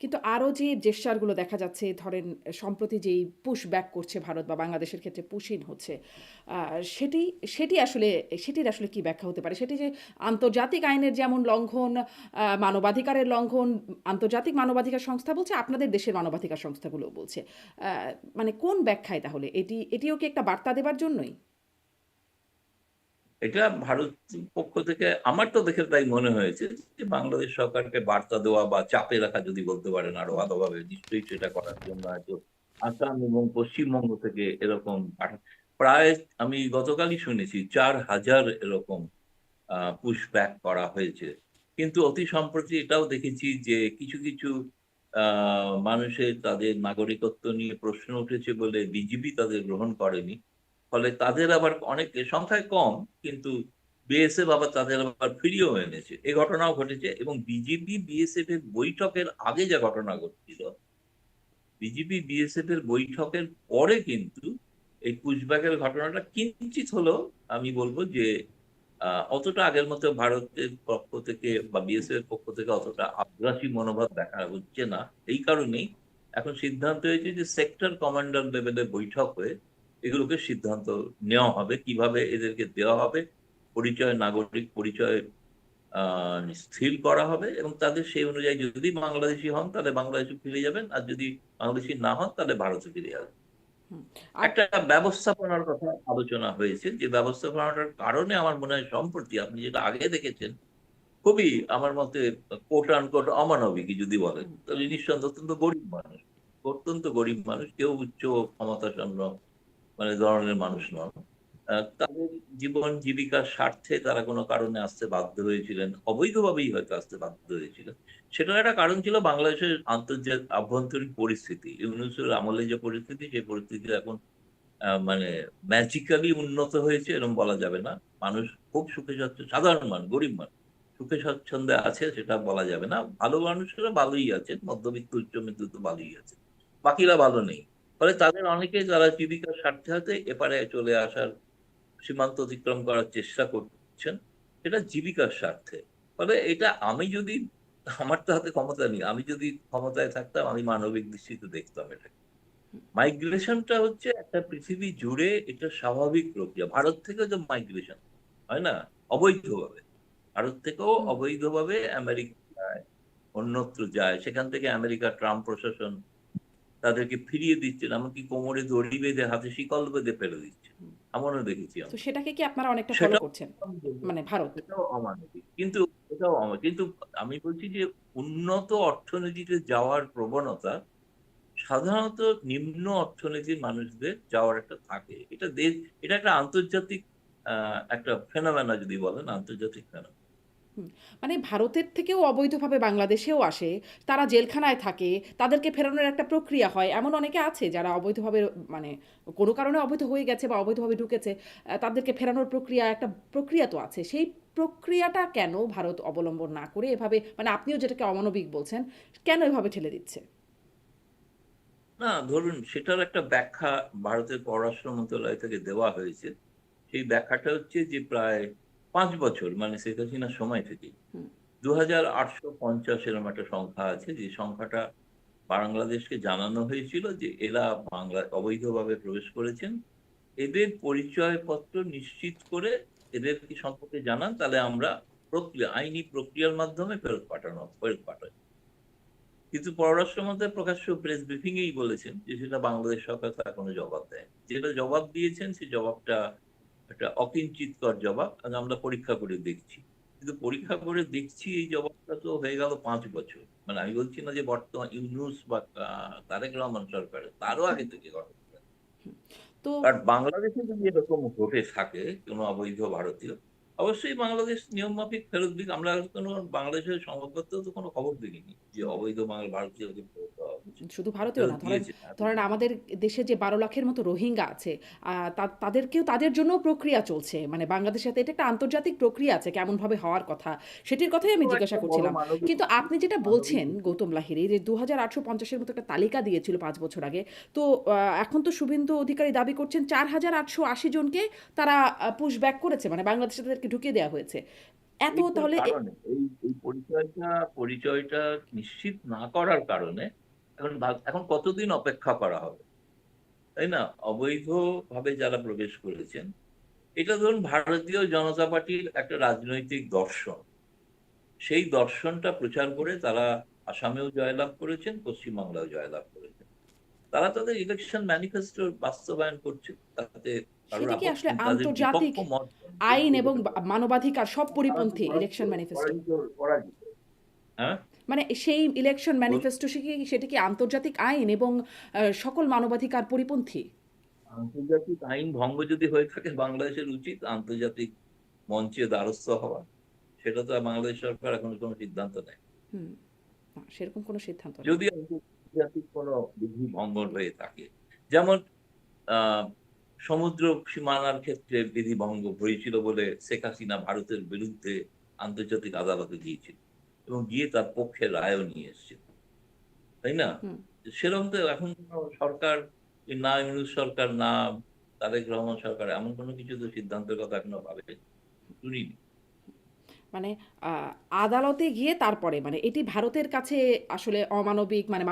কিন্তু আরও যে জেস্চারগুলো দেখা যাচ্ছে, ধরেন সম্প্রতি যেই পুশ ব্যাক করছে ভারত বা বাংলাদেশের ক্ষেত্রে পুশিন হচ্ছে, সেটি সেটি আসলে সেটির আসলে কি ব্যাখ্যা হতে পারে? সেটি যে আন্তর্জাতিক আইনের যেমন লঙ্ঘন, মানবাধিকারের লঙ্ঘন, আন্তর্জাতিক মানবাধিকার সংস্থা বলছে, আপনাদের দেশের মানবাধিকার সংস্থাগুলোও বলছে। মানে কোন ব্যাখ্যায় তাহলে? এটিও কি একটা বার্তা দেবার জন্যই? এটা ভারত পক্ষ থেকে আমার তো দেখে তাই মনে হয়েছে, যে বাংলাদেশ সরকারকে বার্তা দেওয়া বা চাপে রাখা যদি বলতে পারেন, আরো ভালোভাবে নিশ্চয়ই সেটা করার জন্য হয়তো আসাম এবং পশ্চিমবঙ্গ থেকে এরকম প্রায়, আমি গতকালই শুনেছি 4,000 এরকম পুশব্যাক করা হয়েছে। কিন্তু অতি সম্প্রতি এটাও দেখেছি যে কিছু কিছু মানুষের তাদের নাগরিকত্ব নিয়ে প্রশ্ন উঠেছে বলে বিজিবি তাদের গ্রহণ করেনি, ফলে তাদের আবার অনেক সংখ্যায় কম, কিন্তু বিএসএফ আবার তাদের আবার ফিরিয়েও এনেছে, এই ঘটনাও ঘটেছে। এবং বিজেপি বিএসএফ এর বৈঠকের আগে যা ঘটনা ঘটছিল, বিজেপি বিএসএফ এর বৈঠকের পরে কিন্তু এই পুশব্যাকের ঘটনাটা কিঞ্চিত হলেও, আমি বলবো যে অতটা আগের মতো ভারতের পক্ষ থেকে বা বিএসএফ এর পক্ষ থেকে অতটা আগ্রাসী মনোভাব দেখা হচ্ছে না। এই কারণেই এখন সিদ্ধান্ত হয়েছে যে সেক্টর কমান্ডার লেভেলে বৈঠক হয়ে এগুলোকে সিদ্ধান্ত নেওয়া হবে, কিভাবে এদেরকে দেওয়া হবে, পরিচয়, নাগরিক পরিচয় স্থির করা হবে, এবং তাদের সেই অনুযায়ী যদি বাংলাদেশি হন তাহলে বাংলাদেশে ফিরে যাবেন, আর যদি বাংলাদেশি না হন তাহলে ভারতে ফিরে যাবেন। হুম। আর একটা ব্যবস্থাপনার কথা আলোচনা হয়েছে, যে ব্যবস্থাপনাটার কারণে আমার মনে হয় সম্প্রতি আপনি যেটা আগে দেখেছেন, খুবই আমার মতে কোট আনকোট অমানবিকই যদি বলেন, হুম, তাহলে নিঃসন্দেহে অত্যন্ত গরিব মানুষ, অত্যন্ত গরিব মানুষ, কেউ উচ্চ ক্ষমতাসম্পন্ন মানে ধরনের মানুষ নন। তাদের জীবন জীবিকার স্বার্থে তারা কোনো কারণে আসতে বাধ্য হয়েছিলেন, অবৈধভাবেই হয়তো আসতে বাধ্য হয়েছিলেন। সেটার একটা কারণ ছিল বাংলাদেশের আন্তর্জাতিক আভ্যন্তরীণ পরিস্থিতি, ইউনূসের আমলে যে পরিস্থিতি, সেই পরিস্থিতি এখন মানে ম্যাজিক্যালি উন্নত হয়েছে এরকম বলা যাবে না। মানুষ খুব সুখে যাচ্ছে, সাধারণ মানুষ, গরিব মানুষ সুখে স্বচ্ছন্দে আছে সেটা বলা যাবে না। ভালো মানুষেরা ভালোই আছেন, মধ্যবিত্ত উচ্চবিত্ত তো ভালোই আছে, বাকিরা ভালো নেই। ফলে তাদের অনেকে যারা জীবিকার স্বার্থে হাতে এপারে চলে আসার, সীমান্ত অতিক্রম করার চেষ্টা করছেন, সেটা জীবিকার স্বার্থে। ফলে এটা আমি যদি, আমার তো হাতে ক্ষমতা নেই, আমি যদি ক্ষমতায় থাকতাম আমি মানবিক দৃষ্টিতে দেখতাম এটা। মাইগ্রেশনটা হচ্ছে একটা পৃথিবী জুড়ে এটা স্বাভাবিক প্রক্রিয়া। ভারত থেকেও যে মাইগ্রেশন হয় না অবৈধভাবে, ভারত থেকেও হুম। অবৈধভাবে আমেরিকা যায়, অন্যত্র যায়, সেখান থেকে আমেরিকার ট্রাম্প প্রশাসন তাদেরকে ফিরিয়ে দিচ্ছেন, এমনকি কোমরে দড়ি বেঁধে হাতে শিকল বেঁধে ফেলে দিচ্ছে। এমনও দেখেছি তো আমরা। সেটাকে কি আপনারা অনেকটা ফলো সেটাও করছেন? মানে ভারত? সেটাও অমানবিক, কিন্তু কিন্তু আমি বলছি যে উন্নত অর্থনীতিতে যাওয়ার প্রবণতা সাধারণত নিম্ন অর্থনীতির মানুষদের যাওয়ার একটা থাকে। এটা দেশ, এটা একটা আন্তর্জাতিক একটা ফেনোমেনা যদি বলেন, আন্তর্জাতিক ফেনোমেনা। হুম। মানে ভারতের থেকেও অবৈধভাবে বাংলাদেশেও আসে, তারা জেলখানায় থাকে, তাদেরকে ফেরানোর একটা প্রক্রিয়া হয়। এমন অনেকে আছে যারা অবৈধভাবে মানে কোনো কারণে অবৈধ হয়ে গেছে বা অবৈধভাবে ঢুকেছে, তাদেরকে ফেরানোর প্রক্রিয়া একটা প্রক্রিয়া তো আছে। সেই প্রক্রিয়াটা কেন ভারত অবলম্বন না করে এভাবে মানে আপনিও যেটাকে অমানবিক বলছেন, কেন এভাবে ঠেলে দিচ্ছে? না, ধরুন সেটার একটা ব্যাখ্যা ভারতের পররাষ্ট্র মন্ত্রণালয় থেকে দেওয়া হয়েছে। সেই ব্যাখ্যাটা হচ্ছে যে প্রায় ৫ বছর, মানে শেখ হাসিনার সময় থেকে হুম, ২,৮৫০ এরকম একটা সংখ্যা আছে, যে সংখ্যাটা বাংলাদেশকে জানানো হয়েছিল যে এরা বাংলা অবৈধভাবে প্রবেশ করেছেন, এদের পরিচয়পত্র নিশ্চিত করে এদেরকে সম্পর্কে জানান, তাহলে আমরা প্রক্রিয়া, আইনি প্রক্রিয়ার মাধ্যমে ফেরত পাঠাই। কিন্তু পররাষ্ট্র মন্ত্রী প্রকাশ্য প্রেস ব্রিফিং এই বলেছেন যে সেটা বাংলাদেশ সরকার তার কোনো জবাব দেয়, যেটা জবাব দিয়েছেন সেই জবাবটা একটা অকিঞ্চিতকর জবাব, আর আমরা পরীক্ষা করে দেখছি। কিন্তু পরীক্ষা করে দেখছি এই জবাবটা তো হয়ে গেল 5 বছর। মানে আমি বলছি না যে বর্তমান ইউনূস বা তারেক রহমান সরকারের, তারও আগে থেকে ঘটনা। তো কারণ বাংলাদেশে যদি এরকম ঘটে থাকে কোনো অবৈধ ভারতীয়, অবশ্যই বাংলাদেশ নিয়ম মাফিক ফেরত দিক। আমরা কোনো বাংলাদেশের সংবাদপত্র তো কোনো খবর দেখিনি যে অবৈধ বাংলা ভারতীয়কে ফেরত দেওয়া হচ্ছে। শুধু ভারতীয় ফেরত না, ধরেন দিয়েছে ধরেন আমাদের দেশে যে ১২ লাখের মতো রোহিঙ্গা আছে, তাদেরকেও তাদের জন্যও প্রক্রিয়া চলছে। মানে বাংলাদেশের সাথে এটা একটা আন্তর্জাতিক প্রক্রিয়া আছে কেমনভাবে হওয়ার কথা, সেটির কথাই আমি এটাও একটা জিজ্ঞাসা বড় করছিলাম। মানবিক কিন্তু ইস্যু। আপনি যেটা মানবিক বলছেন ইস্যু। গৌতম লাহিড়ী যে ২,৮৫০-এর মতো একটা তালিকা দিয়েছিল ৫ বছর আগে। তো এখন তো শুভেন্দু অধিকারী দাবি করছেন ৪,৮৮০ জনকে তারা পুশ ব্যাক করেছে। মানে বাংলাদেশে তাদেরকে ঢুকিয়ে দেওয়া হয়েছে। এত এইটার তাহলে কারণে এই এই পরিচয়টা নিশ্চিত না করার কারণে এখন কতদিন অপেক্ষা করা হবে, তাই না? অবৈধ ভাবে যারা প্রবেশ করেছেন, এটা ধরুন ভারতীয় জনতা পার্টির একটা রাজনৈতিক দর্শন। সেই দর্শনটা প্রচার করে তারা আসামেও জয়লাভ করেছেন, পশ্চিমবাংলায় জয়লাভ করেছেন। তারা তাদের ইলেকশন ম্যানিফেস্টো বাস্তবায়ন করছে, তাতে কারোর সেটা কি আপত্তি আসলে নেই। তাদের আন্তর্জাতিক বিপক্ষ মত আইন বলতে এবং হতে পারে। মানবাধিকার সব তারা তো পরিপন্থী পরাজিত, ইলেকশন ম্যানিফেস্টো? পরাজিত, পরাজিত। হ্যাঁ, মানে সেই ইলেকশন বল- ম্যানিফেস্টো সেটা কি আন্তর্জাতিক আইন এবং সকল মানবাধিকার পরিপন্থী? আন্তর্জাতিক আইন ভঙ্গ যদি হয়ে থাকে, বাংলাদেশের উচিত আন্তর্জাতিক মঞ্চে দ্বারস্থ হওয়া। সেটা তো আর বাংলাদেশ সরকার এখন কোনো সিদ্ধান্ত নেয়। হুম, না সেরকম কোনো সিদ্ধান্ত নেই। যদি আন্তর্জাতিক কোনো বিধি ভঙ্গন হয়ে থাকে, যেমন আহ সমুদ্র সীমানার ক্ষেত্রে বিধি ভঙ্গ হয়েছিল বলে শেখ হাসিনা ভারতের বিরুদ্ধে আন্তর্জাতিক আদালতে গিয়েছিল এবং গিয়ে তার পক্ষে রায়ও নিয়ে এসেছিল, তাই না? হুম, সেরকম তো এখন কোনো সরকার, এই না ইউনূস সরকার না তারেক রহমান সরকার এমন কোনো কিছু তো সিদ্ধান্তের কথা এখনো ভাবে শুনিনি। মানে আহ, আদালতে গিয়ে তারপরে মানে এটি ভারতের কাছে আসলে অমানবিক মানে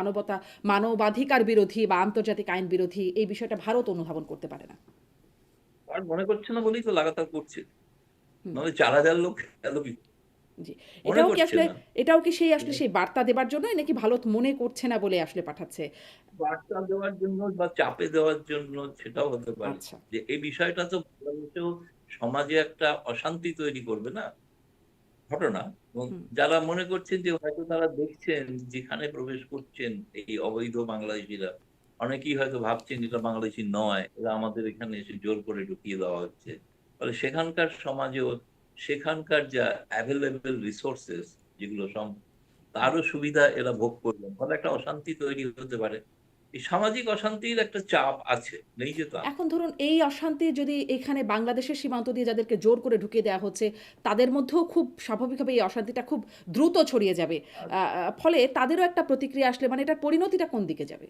মানবাধিকার বিরোধী বা আন্তর্জাতিক আইন বিরোধী এই বিষয়টা ভারত অনুধাবন করতে পারে না। আর মনে করছে না বলেই তো লাগাতার করছে, হুম, নাহলে ৪,০০০ লোক গেল কি? জি। মনে এটাও কি করছে আসলে না। এটাও কি সেই আসলে সেই বার্তা দেবার জন্যই নাকি ভারত মনে করছে না বলে আসলে পাঠাচ্ছে? বার্তা দেওয়ার জন্য বা চাপে দেওয়ার জন্য, সেটাও হতে পারে। আচ্ছা। যে এই বিষয়টা তো বাংলাদেশেও সমাজে একটা অশান্তি তৈরি করবে না ঘটনা। এবং হুম, যারা মনে করছেন যে হয়তো তারা দেখছেন যেখানে প্রবেশ করছেন এই অবৈধ বাংলাদেশিরা, অনেকেই হয়তো ভাবছেন এটা বাংলাদেশি নয়, এরা আমাদের এখানে এসে জোর করে ঢুকিয়ে দেওয়া হচ্ছে। ফলে সেখানকার সমাজেও সেখানকার যা অ্যাভেলেবেল রিসোর্সেস, যেগুলো তারও সুবিধা এরা ভোগ করবেন, ফলে একটা অশান্তি তৈরি হতে পারে। এই সামাজিক অশান্তির একটা চাপ আছে, নেই যে তা না। এখন ধরুন এই অশান্তি যদি এখানে বাংলাদেশের সীমান্ত দিয়ে যাদেরকে জোর করে ঢুকিয়ে দেওয়া হচ্ছে, তাদের মধ্যেও খুব স্বাভাবিকভাবে এই অশান্তিটা খুব দ্রুত ছড়িয়ে যাবে। আর ফলে তাদেরও একটা প্রতিক্রিয়া আসলে মানে এটার পরিণতিটা কোন দিকে যাবে?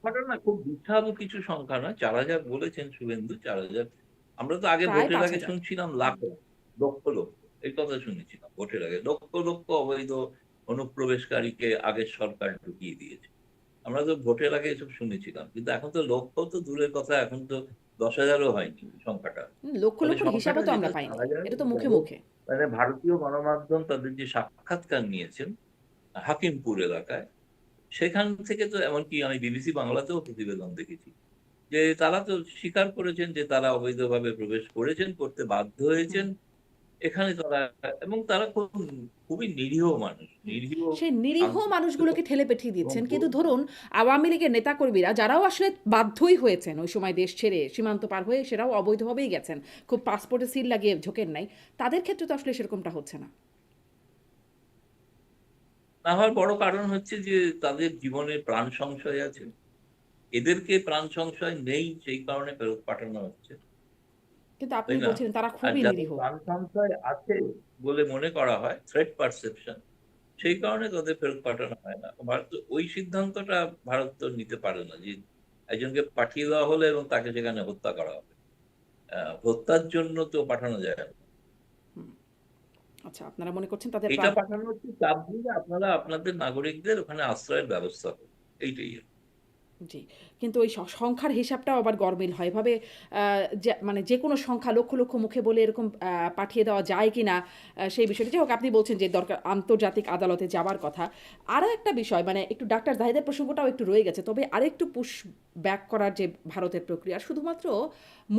ঘটনা না খুব বিশাল কিছু সংখ্যা নয়, 4,000 বলেছেন শুভেন্দু, 4,000। আমরা তো আগে প্রায় ভোটের পাঁচ আগে হাজার শুনছিলাম লাখ লাখ, লক্ষ লক্ষ, এই কথা শুনেছিলাম ভোটের আগে, লক্ষ লক্ষ অবৈধ অনুপ্রবেশকারীকে আগের সরকার ঢুকিয়ে দিয়েছে। আমরা তো ভোটের আগে এসব শুনেছিলাম, কিন্তু এখন তো লক্ষ তো দূরের কথা, এখন তো 10,000ও হয়নি সংখ্যাটা। লক্ষ ফলে লক্ষর সংখ্যাটা হিসাবও তো যেটা আমরা পাইনি, 4,000 এটা তো মুখে যাবে, মুখে। মানে ভারতীয় গণমাধ্যম তাদের যে সাক্ষাৎকার নিয়েছেন হাকিমপুর এলাকায়, সেখান থেকে তো, এমনকি আমি বিবিসি বাংলাতেও প্রতিবেদন দেখেছি, যে তারা তো স্বীকার করেছেন যে তারা অবৈধভাবে প্রবেশ করেছেন, করতে বাধ্য হুম। হয়েছেন এখানে তারা। এবং তারা খুবই নিরীহ মানুষ, হুম। নিরীহ, সেই নিরীহ শান্ত মানুষগুলোকে ঠেলে পেঠিয়ে এবং দিচ্ছেন, কিন্তু ধরুন আওয়ামী লীগের নেতাকর্মীরা যারাও আসলে বাধ্যই হয়েছেন ওই সময় দেশ ছেড়ে সীমান্ত পার হয়ে, সেরাও অবৈধভাবেই গেছেন, খুব পাসপোর্টে সিল লাগিয়ে ঝোঁকেন নাই, তাদের ক্ষেত্রে তো আসলে সেরকমটা হচ্ছে না। না হওয়ার বড় কারণ হচ্ছে যে তাদের জীবনে প্রাণ সংশয় আছে। এদেরকে প্রাণ সংশয় নেই, সেই কারণে ফেরত পাঠানো হচ্ছে, কিন্তু আপনি তাই না? বলছিলেন তারা আর খুবই যাদের নিরীহ। প্রাণ সংশয় আছে বলে মনে করা হয়, থ্রেট পারসেপশন, সেই কারণে তাদের ফেরত পাঠানো হয় না। ভারত ওই সিদ্ধান্তটা ভারত তো নিতে পারে না যে একজনকে পাঠিয়ে দেওয়া হলো এবং তাকে সেখানে হত্যা করা হবে। হত্যার জন্য তো পাঠানো যায় না। হুম। আচ্ছা, আপনারা মনে করছেন তাদের এটা প্রাণ। পাঠানো হচ্ছে চাপ দিয়ে, আপনারা আপনাদের নাগরিকদের ওখানে আশ্রয়ের ব্যবস্থা করুন, এইটাই। জি। কিন্তু ওই সংখ্যার হিসাবটাও আবার গরমিল হয়। এভাবে মানে যেকোনো সংখ্যা লক্ষ, লক্ষ মুখে বলে এরকম পাঠিয়ে দেওয়া যায় কিনা সেই বিষয়টা। যাই হোক, আপনি বলছেন যে দরকার আন্তর্জাতিক আদালতে যাবার কথা। আরো একটা বিষয়, মানে একটু ডাক্তার জাহিদের প্রসঙ্গটাও একটু রয়ে গেছে। তবে আরেকটু পুশ ব্যাক করার যে ভারতের প্রক্রিয়া, শুধুমাত্র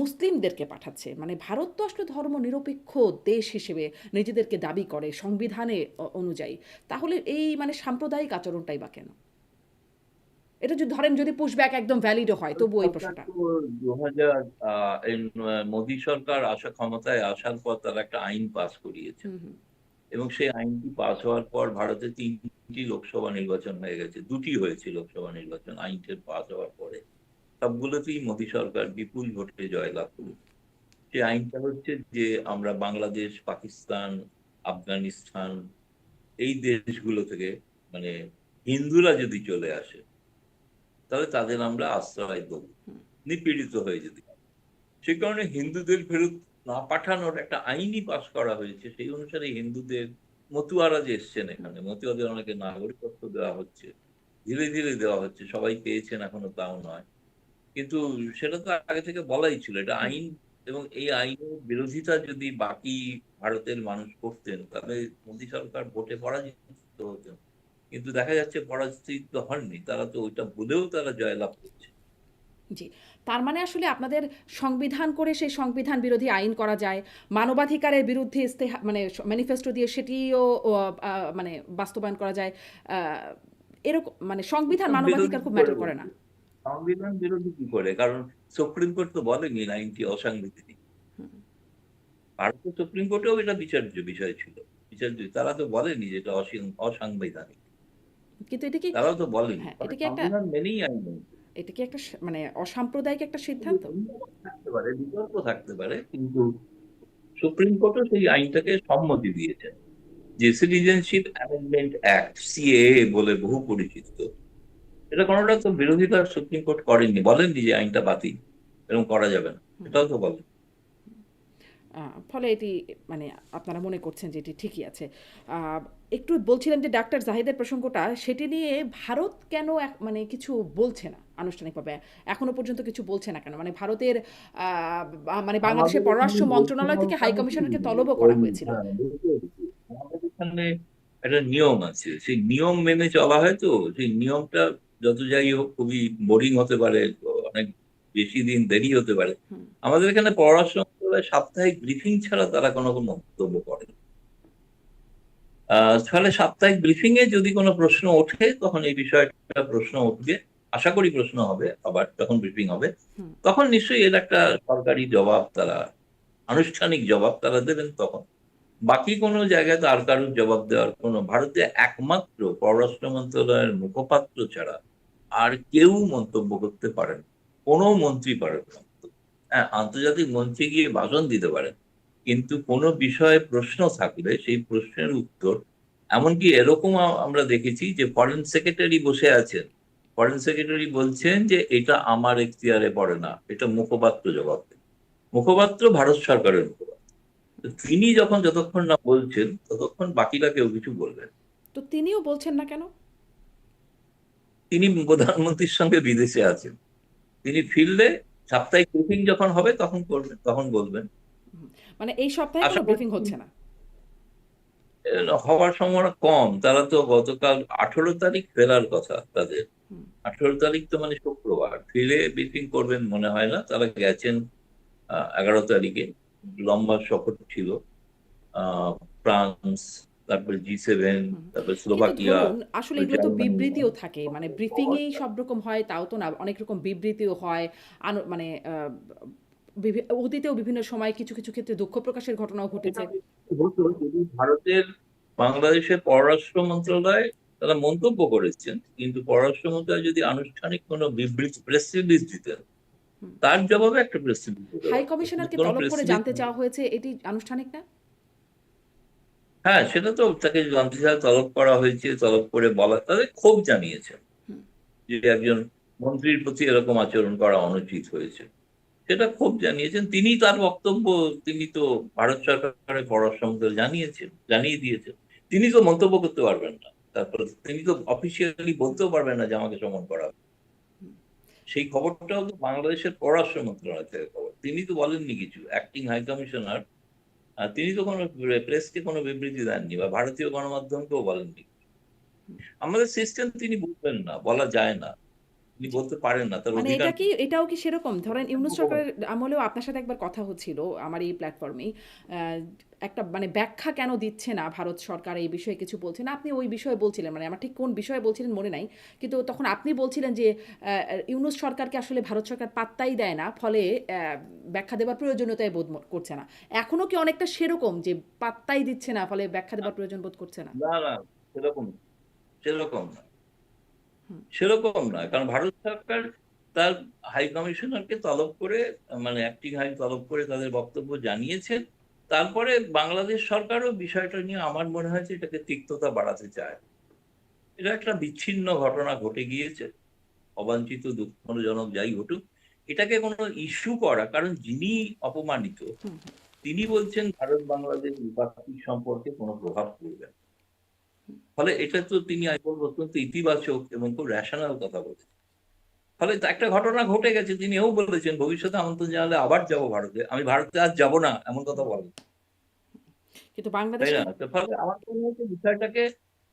মুসলিমদেরকে পাঠাচ্ছে। মানে ভারত তো আসলে ধর্মনিরপেক্ষ দেশ হিসেবে নিজেদেরকে দাবি করে সংবিধানে অনুযায়ী। তাহলে এই মানে সাম্প্রদায়িক আচরণটাই বা কেন? এটা যদি ধরেন যদি পুশব্যাক একদম ভ্যালিডও হয়, ভারত তবুও এই সরকার প্রশ্নটা। তো 2000 মোদী সরকার ক্ষমতায় আসার পর তারা একটা আইন পাস করিয়েছে, হুম, হুম। এবং সেই আইনটি পাস হওয়ার পর ভারতে 3টি লোকসভা নির্বাচন হয়ে গেছে, 2টি হয়েছে লোকসভা নির্বাচন আইনটি পাস হওয়ার পরে। সবগুলোতেই মোদী সরকার বিপুল ভোটে জয়লাভ করেছে। সেই আইনটা হচ্ছে যে আমরা বাংলাদেশ, পাকিস্তান, আফগানিস্তান, এই দেশগুলো থেকে, মানে হিন্দুরা যদি চলে আসে তাহলে তাদের আমরা আশ্রয় দেবো, নিপীড়িত হয়ে যদি। সে কারণে হিন্দুদের ফেরত না পাঠানোর একটা আইনই পাস করা হয়েছে। সেই অনুসারে হিন্দুদের, মতুয়ারা যে এসছেন এখানে, মতুয়াদের অনেকে নাগরিকত্ব দেওয়া হচ্ছে, ধীরে ধীরে দেওয়া হচ্ছে, সবাই পেয়েছেন এখনো তাও নয়। কিন্তু সেটা তো আগে থেকে বলাই ছিল, এটা আইন। এবং এই আইনের বিরোধিতা যদি বাকি ভারতের মানুষ করতেন তাহলে মোদী সরকার ভোটে পরাজিত হতেন। কিন্তু দেখা যাচ্ছে পরাজিত হননি, তারা তো ওইটা ভুলেও তারা জয়লাভ করছে। জি। তার মানে আসলে আপনাদের সংবিধান করে সেই সংবিধান বিরোধী আইন করা যায়। মানবাধিকারের বিরুদ্ধে মানে ম্যানিফেস্টো দিয়ে সেটিও মানে বাস্তবায়ন করা যায়। আ এরকম মানে সংবিধান সংবিধান বিরোধী মানবাধিকার কি খুব করে ম্যাটার করে না। বলবো? সংবিধান বিরোধী কি করে? কারণ সুপ্রিম কোর্ট তো বলেনি এই আইনটি অসাংবিধানিক। হুম। ভারতের সুপ্রিম কোর্টেও এটা বিচার্য বিষয় ছিল। বিচার্য, তারা তো বলেনি যে এটা অসাংবিধানিক। কিন্তু এটা কি, তারাও তো বলেনি, হ্যাঁ, কারণ এটা কি একটা, সংবিধান মেনেই আইন হয়েছে। এটা কি একটা মানে অসাম্প্রদায়িক একটা কিন্তু সিদ্ধান্ত? ভিন্নমত থাকতে পারে, বিতর্ক থাকতে পারে, কিন্তু সুপ্রিম কোর্টও সেই আইনটাকে সম্মতি দিয়েছে, যে সিটিজেনশিপ অ্যামেন্ডমেন্ট অ্যাক্ট, সিএএ বলে বহু পরিচিত। এটা কোনোটা তো বিরোধিতা সুপ্রিম কোর্ট করেননি, বলেননি যে আইনটা বাতিল, এরকম করা যাবে না, হুম। এটাও তো বলেন। ফলে এটি মানে আপনারা মনে করছেন যে এটি ঠিকই আছে। আ একটু বলছিলেন যে ডাক্তার জাহিদের প্রসঙ্গটা, সেটি নিয়ে ভারত কেন মানে কিছু বলছে না আনুষ্ঠানিকভাবে? এখনো পর্যন্ত কিছু বলছে না কেন? মানে ভারতের মানে বাংলাদেশের আমাদের এখানে পররাষ্ট্র বলছে না মন্ত্রণালয় থেকে হাই মানে কি, কমিশনারকে তলবও ওই, করা হয়েছিল। হ্যাঁ, বুঝতে পেরেছি। আমাদের এখানে একটা নিয়ম আছে, সেই নিয়ম মেনে চলা হয়, তো সেই নিয়মটা যত যাই হোক খুবই বোরিং হতে পারে, অনেক বেশি দিন দেরি হতে পারে। হুম। আমাদের এখানে পররাষ্ট্র মন্ত্রণালয় সাপ্তাহিক ব্রিফিং ছাড়া তারা কোনো মন্তব্য করে না। ফলে সাপ্তাহিক ব্রিফিং এ যদি কোনো প্রশ্ন ওঠে তখন এই বিষয়টা প্রশ্ন উঠবে, আশা করি প্রশ্ন হবে, আবার যখন ব্রিফিং হবে হুম। তখন নিশ্চয়ই এর একটা সরকারি জবাব তারা, আনুষ্ঠানিক জবাব তারা দেবেন তখন। বাকি কোনো জায়গায় তো আর কারোর জবাব দেওয়ার কোনো, ভারতে একমাত্র পররাষ্ট্র মন্ত্রণালয়ের মুখপাত্র ছাড়া আর কেউ মন্তব্য করতে পারেন, কোনো মন্ত্রী পারেন না। হ্যাঁ, আন্তর্জাতিক মঞ্চে গিয়ে ভাষণ দিতে পারেন, কিন্তু কোনো বিষয়ে প্রশ্ন থাকলে সেই প্রশ্নের উত্তর, এমনকি এরকম আমরা দেখেছি যে ফরেন সেক্রেটারি বসে আছেন, ফরেন সেক্রেটারি বলছেন যে এটা আমার এখতিয়ারে পড়ে না, এটা মুখপাত্র জবাব দেন। মুখপাত্র ভারত সরকারের মুখপাত্র। তো তিনি যখন যতক্ষণ না বলছেন ততক্ষণ বাকিরা কেউ কিছু বলবেন। তো তিনিও বলছেন না কেন? তিনি প্রধানমন্ত্রীর সঙ্গে বিদেশে আছেন, তিনি ফিরলে সাপ্তাহিক ব্রিফিং যখন হবে তখন করবেন, তখন বলবেন। মানে এই সপ্তাহে কোনো আশা ব্রিফিং করছি হচ্ছে না? হওয়ার সম্ভাবনা কম। তারা তো গতকাল 18 তারিখ ফেরার কথা তাদের। 18 তারিখ তো মানে শুক্রবার, ফিরে ব্রিফিং করবেন মনে হয় না। তারা গেছেন 11 তারিখে, লম্বা সফর ছিল। আহ ফ্রান্স, তারপরে G7, তারপরে কিন্তু স্লোভাকিয়া, ধরুন আসলে এগুলো তো জার্মানি। বিবৃতিও থাকে, মানে ব্রিফিংয়েই সব রকম হয় তাও তো না, অনেক রকম বিবৃতিও হয়। মানে অতীতেও বিভিন্ন সময় কিছু কিছু ক্ষেত্রে দুঃখ প্রকাশের ঘটনাও এটা ঘটেছে। হতো যদি ভারতের, বাংলাদেশের পররাষ্ট্র মন্ত্রণালয় তারা মন্তব্য করেছেন, কিন্তু পররাষ্ট্র মন্ত্রণালয় যদি আনুষ্ঠানিক কোনো বিবৃতি, প্রেস রিলিজ দিতেন, তার জবাবে একটা প্রেস রিলিজ দিতে হাই পারতেন, কিন্তু কমিশনারকে কোনো তলব প্রেস করে রিলিজ। জানতে চাওয়া হয়েছে, এটি আনুষ্ঠানিক না? হ্যাঁ, সেটা তো তাকে মন্ত্রিসভা তলব করা হয়েছে, তলব করে বলা, তাদের ক্ষোভ জানিয়েছেন যে একজন মন্ত্রীর প্রতি এরকম আচরণ করা অনুচিত হয়েছে, সেটা ক্ষোভ জানিয়েছেন তিনি। তার বক্তব্য, তিনি তো ভারত সরকারের পররাষ্ট্র মন্ত্রণালয় জানিয়েছেন, জানিয়ে দিয়েছেন। তিনি তো মন্তব্য করতে পারবেন না, তারপরে তিনি তো অফিসিয়ালি বলতেও পারবেন না যে আমাকে সমন করা হবে। সেই খবরটাও তো বাংলাদেশের পররাষ্ট্র মন্ত্রণালয় থেকে খবর, তিনি তো বলেননি কিছু, অ্যাক্টিং হাই কমিশনার। তিনি তো কোনো প্রেসকে কোনো বিবৃতি দেননি, বা ভারতীয় গণমাধ্যমকেও বলেননি। আমাদের সিস্টেম তিনি বলবেন না, বলা যায় না, তিনি বলতে পারেন না, তার মানে অধিকার এটা কি, নেই। এটাও কি সেরকম ধরেন ইউনূস সরকারের আমলেও আপনার সাথে একবার কথা হচ্ছিল আমার এই প্ল্যাটফর্মেই, একটা মানে ব্যাখ্যা কেন দিচ্ছে না ভারত সরকার এই বিষয়ে কিছু বলছে না, আপনি ওই বিষয়ে বলছিলেন, মানে আমার ঠিক কোন বিষয়ে বলছিলেন মনে নাই, কিন্তু তখন আপনি বলছিলেন যে ইউনূস সরকারকে আসলে ভারত সরকার পাত্তাই দেয় না, ফলে ব্যাখ্যা দেওয়ার প্রয়োজনীয়তায় বোধ করছে না। এখনো কি অনেকটা সেরকম যে পাত্তাই দিচ্ছে না, ফলে ব্যাখ্যা দেওয়ার প্রয়োজন বোধ করছে না? না না, সেরকম, সেরকম না, সেরকম না। কারণ ভারত সরকার তার হাই কমিশনারকে তলব করে, মানে অ্যাক্টিং হাই তলব করে তাদের বক্তব্য জানিয়েছেন। তারপরে বাংলাদেশ সরকারও বিষয়টা নিয়ে আমার মনে হয় যে এটাকে তিক্ততা বাড়াতে চায়। এটা একটা বিচ্ছিন্ন ঘটনা ঘটে গিয়েছে, অবাঞ্ছিত দুঃখজনক যাই ঘটুক, এটাকে কোনো ইস্যু করা, কারণ যিনি অপমানিত তিনি বলছেন ভারত বাংলাদেশ দ্বিপাক্ষিক সম্পর্কে কোনো প্রভাব পড়বে না। ফলে এটা তো তিনি, আমি বলবো, অত্যন্ত ইতিবাচক এবং খুব রেশনাল কথা বলেছেন। ফলে তো একটা ঘটনা ঘটে গেছে, তিনি এও বলেছেন ভবিষ্যতে আমন্ত্রণ জানালে আবার যাব ভারতে, আমি ভারতে আজ যাব না, এমন কথা বলেন। কিন্তু তাই না? বাংলাদেশকে তো ফলে আমার মনে হচ্ছে বিষয়টাকে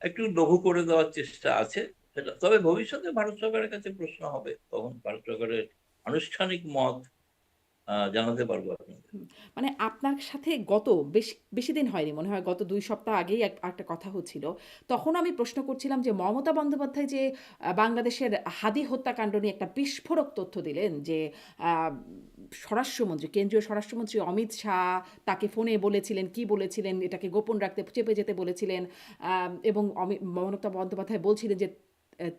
একটু লঘু করে দেওয়ার চেষ্টা আছে। সেটা, তবে ভবিষ্যতে ভারত সরকারের কাছে প্রশ্ন হবে, তখন ভারত সরকারের আনুষ্ঠানিক মত জানাতে পারবো আপনাদের। মানে আপনার সাথে গত বেশি দিন হয়নি, মনে হয় গত ২ সপ্তাহ আগেই একটা কথা হচ্ছিল। তখন আমি প্রশ্ন করছিলাম যে মমতা বন্দ্যোপাধ্যায় যে বাংলাদেশের হাদি হত্যাকাণ্ড নিয়ে একটা বিস্ফোরক তথ্য দিলেন যে আ স্বরাষ্ট্রমন্ত্রী, কেন্দ্রীয় স্বরাষ্ট্রমন্ত্রী অমিত শাহ তাকে ফোনে বলেছিলেন, কি বলেছিলেন এটাকে গোপন রাখতে, চেপে যেতে বলেছিলেন। এবং মমতা বন্দ্যোপাধ্যায় বলছিলেন যে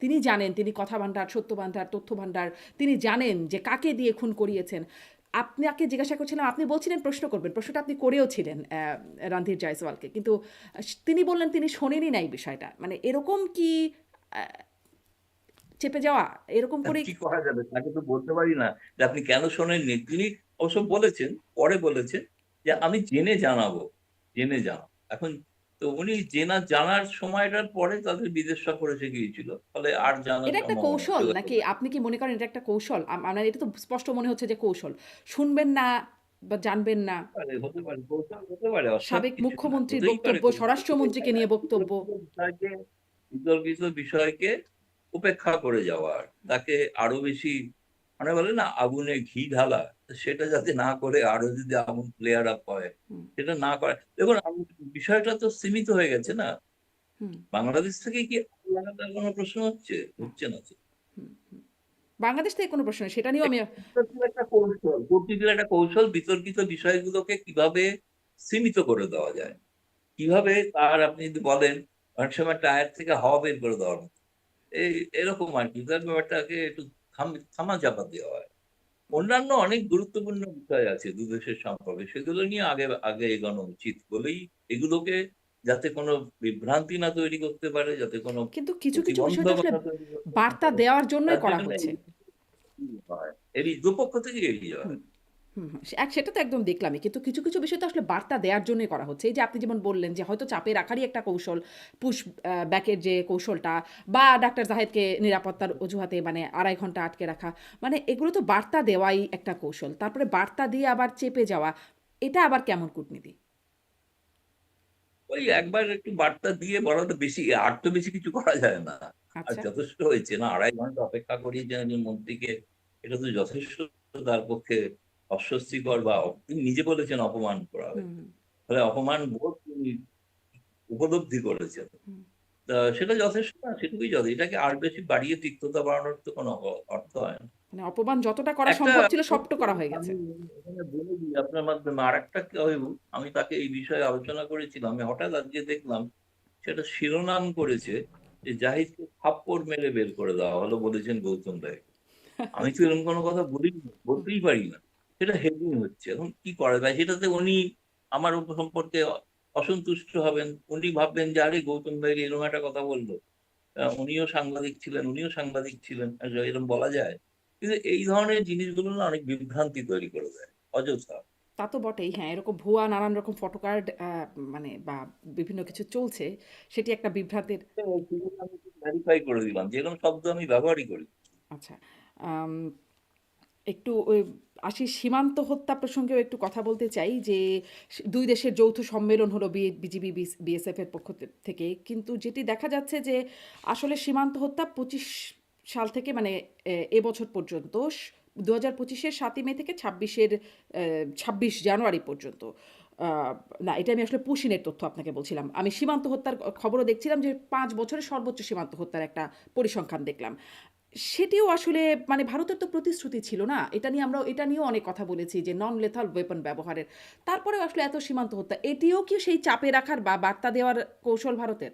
তিনি জানেন, তিনি কথা ভান্ডার, সত্য ভান্ডার, তথ্য ভান্ডার, তিনি জানেন যে কাকে দিয়ে খুন করিয়েছেন। আপনাকে জিজ্ঞাসা করছিলাম, আপনি বলছিলেন প্রশ্ন করবেন। প্রশ্নটা আপনি করেও ছিলেন রণধীর জয়সওয়ালকে। কিন্তু তিনি বললেন তিনি শোনেনই না এই বিষয়টা। মানে এরকম কি আ চেপে যাওয়া? এরকম তা করেই কি করা যাবে, তাকে তো বলতে পারি না যে আপনি কেন শোনেননি। তিনি অবশ্য বলেছেন, পরে বলেছেন যে আমি জেনে জানাবো, জেনে জানাবো। এখন তো উনি জানার সময়টার পরে তাদের বিদেশ সফর এসে গিয়েছিল, ফলে আর জানার এটা একটা সম্ভাবনা, কৌশল যোগাযোগ নাকি নেই। আপনি কি মনে করেন এটা একটা কৌশল? আমার এটা তো স্পষ্ট মনে হচ্ছে যে কৌশল। শুনবেন না বা জানবেন না। হতে পারে কৌশল, হতে পারে, অসাধ সাবেক কিছু না, মুখ্যমন্ত্রীর হতেই পারে বক্তব্য, কৌশল। কিন্তু স্বরাষ্ট্রমন্ত্রীকে নিয়ে বক্তব্য। বিতর্কিত বিষয়কে উপেক্ষা করে যাওয়ার, তাকে আরো বেশি, মানে বলে না আগুনে ঘি ঢালা, তো সেটা যাতে না করে আরো যদি আগুন ফ্লেয়ার আপ হয়, হুম, সেটা না করে। দেখুন, বিষয়টা তো সীমিত হয়ে গেছে না। হুম, বাংলাদেশ থেকে কি আগুন লাগাতার কোনো প্রশ্ন হচ্ছে, না, হচ্ছে না তো। হুম। বাংলাদেশ থেকে কোনো প্রশ্ন নেই। সেটা নিয়েও আমি কূটনীতির একটা কৌশল, কূটনীতির একটা কৌশল, বিতর্কিত বিষয়গুলোকে কিভাবে সীমিত করে দেওয়া যায়, কিভাবে তার, আপনি যদি বলেন, অনেক সময় টায়ার থেকে হাওয়া বের করে দেওয়ার মতো, এই এরকম আর কি, তার ব্যাপারটাকে একটু থামা চাপা দেওয়া হয়। অন্যান্য অনেক গুরুত্বপূর্ণ বিষয় আছে দুদেশের সম্পর্কে, সেগুলো নিয়ে আগে আগে এগোনো উচিত বলেই, এগুলোকে যাতে কোনো বিভ্রান্তি না তৈরি করতে পারে, যাতে কোনো কিন্তু কিছু কিছু বিষয় তো আসলে প্রতিবন্ধকতা তৈরি করতে না বার্তা পারে, দেওয়ার জন্যই তার করা জন্য হচ্ছে। এই হয়, এড়িয়ে দুপক্ষ থেকে এড়িয়ে যাওয়া হুম, হয়। হুম, হুম। সেটা তো একদম দেখলামই। কিন্তু কিছু, কিছু বিষয় তো আসলে বার্তা দেওয়ার জন্যই করা হচ্ছে। এই যে আপনি যেমন বললেন যে হয়তো চাপে রাখারই একটা কৌশল, পুশ ব্যাকের যে কৌশলটা, বা ডাক্তার জাহেদকে নিরাপত্তার অজুহাতে মানে ২.৫ ঘন্টা আটকে রাখা। মানে এগুলো তো বার্তা দেওয়াই একটা কৌশল। তারপরে বার্তা দিয়ে আবার চেপে যাওয়া, এটা আবার কেমন কূটনীতি? ওই একবার একটু বার্তা দিয়ে বলা তো বেশি, আর তো বেশি কিছু করা যায় না। আর আচ্ছা। যথেষ্ট হয়েছে না, ২.৫ ঘন্টা অপেক্ষা করিয়ে যে একজন মন্ত্রীকে, এটা তো যথেষ্ট তার পক্ষে অস্বস্তিকর, বা তিনি নিজে বলেছেন অপমান করা হুম, হয়েছে। হুম, ফলে অপমান বোধ তিনি উপলব্ধি করেছেন। হুম। সেটা যথেষ্ট না, সেটুকুই যথেষ্ট। এটাকে আর বেশি বাড়িয়ে তিক্ততা বাড়ানোর তো কোনো অর্থ হয় না। মানে অপমান যতটা করা একটা সম্ভব ছিল সবটা করা হয়ে গেছে। আমি এখানে বলে দিই আপনার মাধ্যমে, আরেকটা কেউ, আমি তাকে এই বিষয়ে আলোচনা করেছিলাম, আমি হঠাৎ আজকে দেখলাম সেটা শিরোনাম করেছে যে জাহিদকে থাপ্পড় মেরে বের করে দেওয়া হলো, বলেছেন গৌতম রায়। আমি তো এরকম কোনো কথা হুম, বলতেই পারি না। সেটা হেডিং হচ্ছে, এখন কি করা যায়? সেটাতে উনি আমার সম্পর্কে অসন্তুষ্ট হবেন, উনি ভাববেন যে আরে গৌতম ভাই এরকম একটা কথা বললো। উনিও সাংবাদিক ছিলেন, উনিও সাংবাদিক ছিলেন, এরকম বলা যায়? কিন্তু এই ধরনের জিনিসগুলো না অনেক বিভ্রান্তি তৈরি করে দেয় অযথা। তা তো বটেই। হ্যাঁ, এরকম ভুয়া নানান রকম ফটোকার্ড মানে বা বিভিন্ন কিছু চলছে, সেটি একটা বিভ্রান্তির। সেগুলো আমি ভেরিফাই করে দিলাম, যেরকম শব্দ আমি ব্যবহারই করি। আচ্ছা। আম একটু ওই আসি সীমান্ত হত্যা প্রসঙ্গেও একটু কথা বলতে চাই যে ২ দেশের যৌথ সম্মেলন হলো বিজিবি, বিএসএফ এর পক্ষ থেকে। কিন্তু যেটি দেখা যাচ্ছে যে আসলে সীমান্ত হত্যা ২৫ সাল থেকে মানে এবছর পর্যন্ত ২০২৫ এর ৭ই মে থেকে ২৬ জানুয়ারি পর্যন্ত। আ না, এটা আমি আসলে পুশিনের তথ্য আপনাকে বলছিলাম। আমি সীমান্ত হত্যার খবরও দেখছিলাম যে ৫ বছরের সর্বোচ্চ সীমান্ত হত্যার একটা পরিসংখ্যান দেখলাম। সেটিও আসলে মানে ভারতের তো প্রতিশ্রুতি ছিল না। এটা নিয়েও অনেক কথা বলেছি যে নন লেথাল ওয়েপন ব্যবহারের। তারপরেও আসলে এত সীমান্ত হত্যা। এটিও কি সেই চাপে রাখার বা বার্তা দেওয়ার কৌশল ভারতের?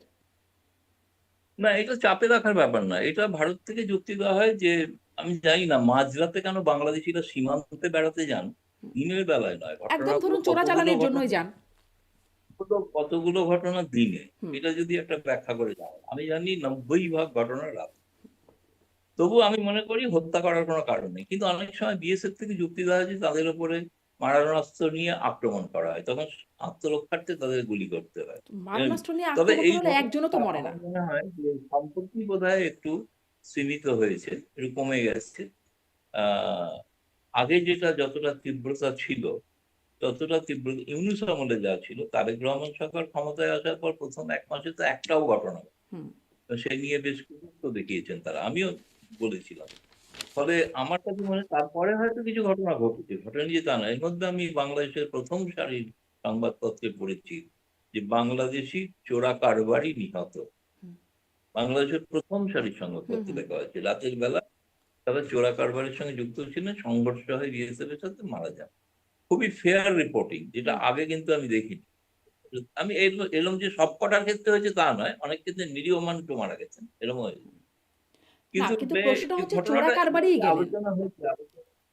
না, এটা চাপে রাখার ব্যাপার না, এটা ভারত থেকে যুক্তি দেওয়া হয় যে, আমি জানি না মাঝরাতে কেন বাংলাদেশিরা সীমান্তে বেড়াতে যান, দিনের বেলায় নয়, একদম ঘটনাগুলো ধরুন কতগুলো চোরাচালানের ঘটনা, জন্যই যান। কতগুলো ঘটনা দিনে, হুম, এটা যদি একটা ব্যাখ্যা করে যায়, আমি জানি ৯০% ঘটনা রাত। তবু আমি মনে করি হত্যা করার কোনো কারণ নেই, কিন্তু অনেক সময় বিএসএফ থেকে যুক্তি দেওয়া হয় যে তাদের উপরে মারণাস্ত্র নিয়ে আক্রমণ করা হয়, তখন আত্মরক্ষার্থে তাদের গুলি করতে হয়। উম, মারণাস্ত্র নিয়ে তবে আক্রমণ এই করা হলে একজনও ঘটনাটা তো মরে না। আমার মনে হয় যে সম্প্রতি বোধহয় একটু সীমিত হয়েছে, একটু কমে গেছে। আহ আগে যেটা যতটা তীব্রতা ছিল, ততটা তীব্র ইউনূস আমলে যা ছিল, তারেক রহমান সরকার ক্ষমতায় আসার পর প্রথম ১ মাসে তো একটাও ঘটনা ঘটেনি। হুম, তো সে নিয়ে বেশ গুরুত্ব দেখিয়েছেন তারা, আমিও বলেছিলাম। ফলে আমার কাছে মনে হয় তারপরে হয়তো কিছু ঘটনা ঘটেছে, ঘটেনি যে তা না। এর মধ্যে আমি বাংলাদেশের প্রথম সারির সংবাদপত্রে পড়েছি যে বাংলাদেশি চোরা কারবারি নিহত। হুম, বাংলাদেশের প্রথম সারির হুম, সংবাদপত্রে হুম, লেখা হয়েছে রাতের বেলা তারা চোরা কারবারির সঙ্গে যুক্ত ছিলেন, সংঘর্ষ হয় বিএসএফ এর সাথে, মারা যান। খুবই ফেয়ার রিপোর্টিং, যেটা হুম। আগে কিন্তু আমি দেখিনি। আমি এরকম যে সব কটার ক্ষেত্রে হয়েছে তা নয়, অনেক ক্ষেত্রে নিরীহ মানুষ মারা গেছেন, এরকম হয়েছে। না, কিন্তু কিন্তু প্রশ্নটা যে হচ্ছে চোরা ঘটনাটা কারবারিই এমনিতে গেলেন। আলোচনা হয়েছে,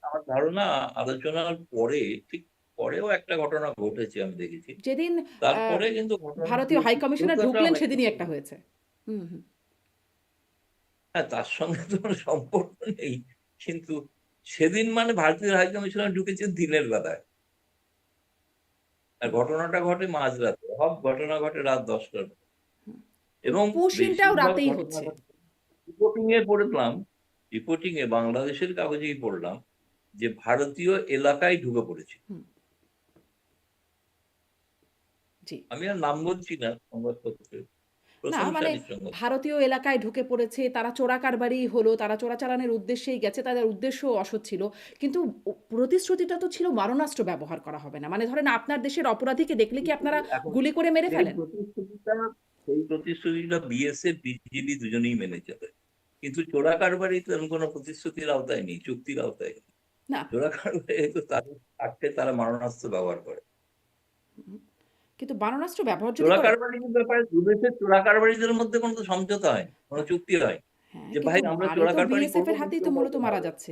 আমার ধারণা আলোচনার পরে, ঠিক পরেও একটা ঘটনা ঘটেছে আমি দেখেছি। যেদিন আ তারপরে কিন্তু ঘটনার যে ভারতীয় হাই কমিশনার তীব্রতাটা ঢুকলেন অনেকটা সেদিনই একটা কমে। হয়েছে। হুম, হুম। হ্যাঁ, তার সঙ্গে তো কোনো সম্পর্ক নেই, কিন্তু সেদিন মানে ভারতীয় হাই কমিশনার ঢুকেছে দিনের বেলায়, আর ঘটনাটা ঘটে মাঝরাতে, সব ঘটনা ঘটে রাত ১০টার। ওই এবং পুশিনটাও বেশিরভাগ রাতেই ঘটনা হচ্ছে। ঘটে, রিপোর্টিং এ পড়লাম, রিপোর্টিং এ বাংলাদেশের কাগজেই পড়লাম যে ভারতীয় এলাকায় ঢুকে পড়েছে। হুম, জি। আমি আর নাম বলছি না সংবাদপত্রের, না প্রথম মানে সারির সংবাদপত্র। ভারতীয় এলাকায় ঢুকে পড়েছে, তারা চোরাকারবারি হলো, তারা চোরাচালানের উদ্দেশ্যেই গেছে, তাদের উদ্দেশ্যও অসৎ ছিল। কিন্তু প্রতিশ্রুতিটা তো ছিল মারণাস্ত্র ব্যবহার করা হবে না। মানে ধরেন আপনার দেশের অপরাধীকে দেখলে কি কিন্তু আপনারা এখন গুলি করে মেরে সেই ফেলেন? প্রতিশ্রুতিটা সেই প্রতিশ্রুতিটা বিএসএফ বিজিবি দুজনেই মেনে চলে, কিন্তু চোরা কারবারি তো এমন কোনো প্রতিশ্রুতির আওতায় নেই, চুক্তির আওতায় নেই। না, চোরা কারবারি তো তাদের স্বার্থে তারা মারণাস্ত্র ব্যবহার করে। কিন্তু মারণাস্ত্র ব্যবহার যদি চোরা করে। কারবারির ব্যাপারে দুদেশের চোরা কারবারিদের মধ্যে কোনো তো সমঝোতা হয়, কোনো চুক্তি হয়। হ্যাঁ, যে ভাই কিন্তু আমরা মারে চোরা তো কারবারি বিএসএফ করবো এর হাতেই কিন্তু তো মূলত বলতে মারা হবে। যাচ্ছে।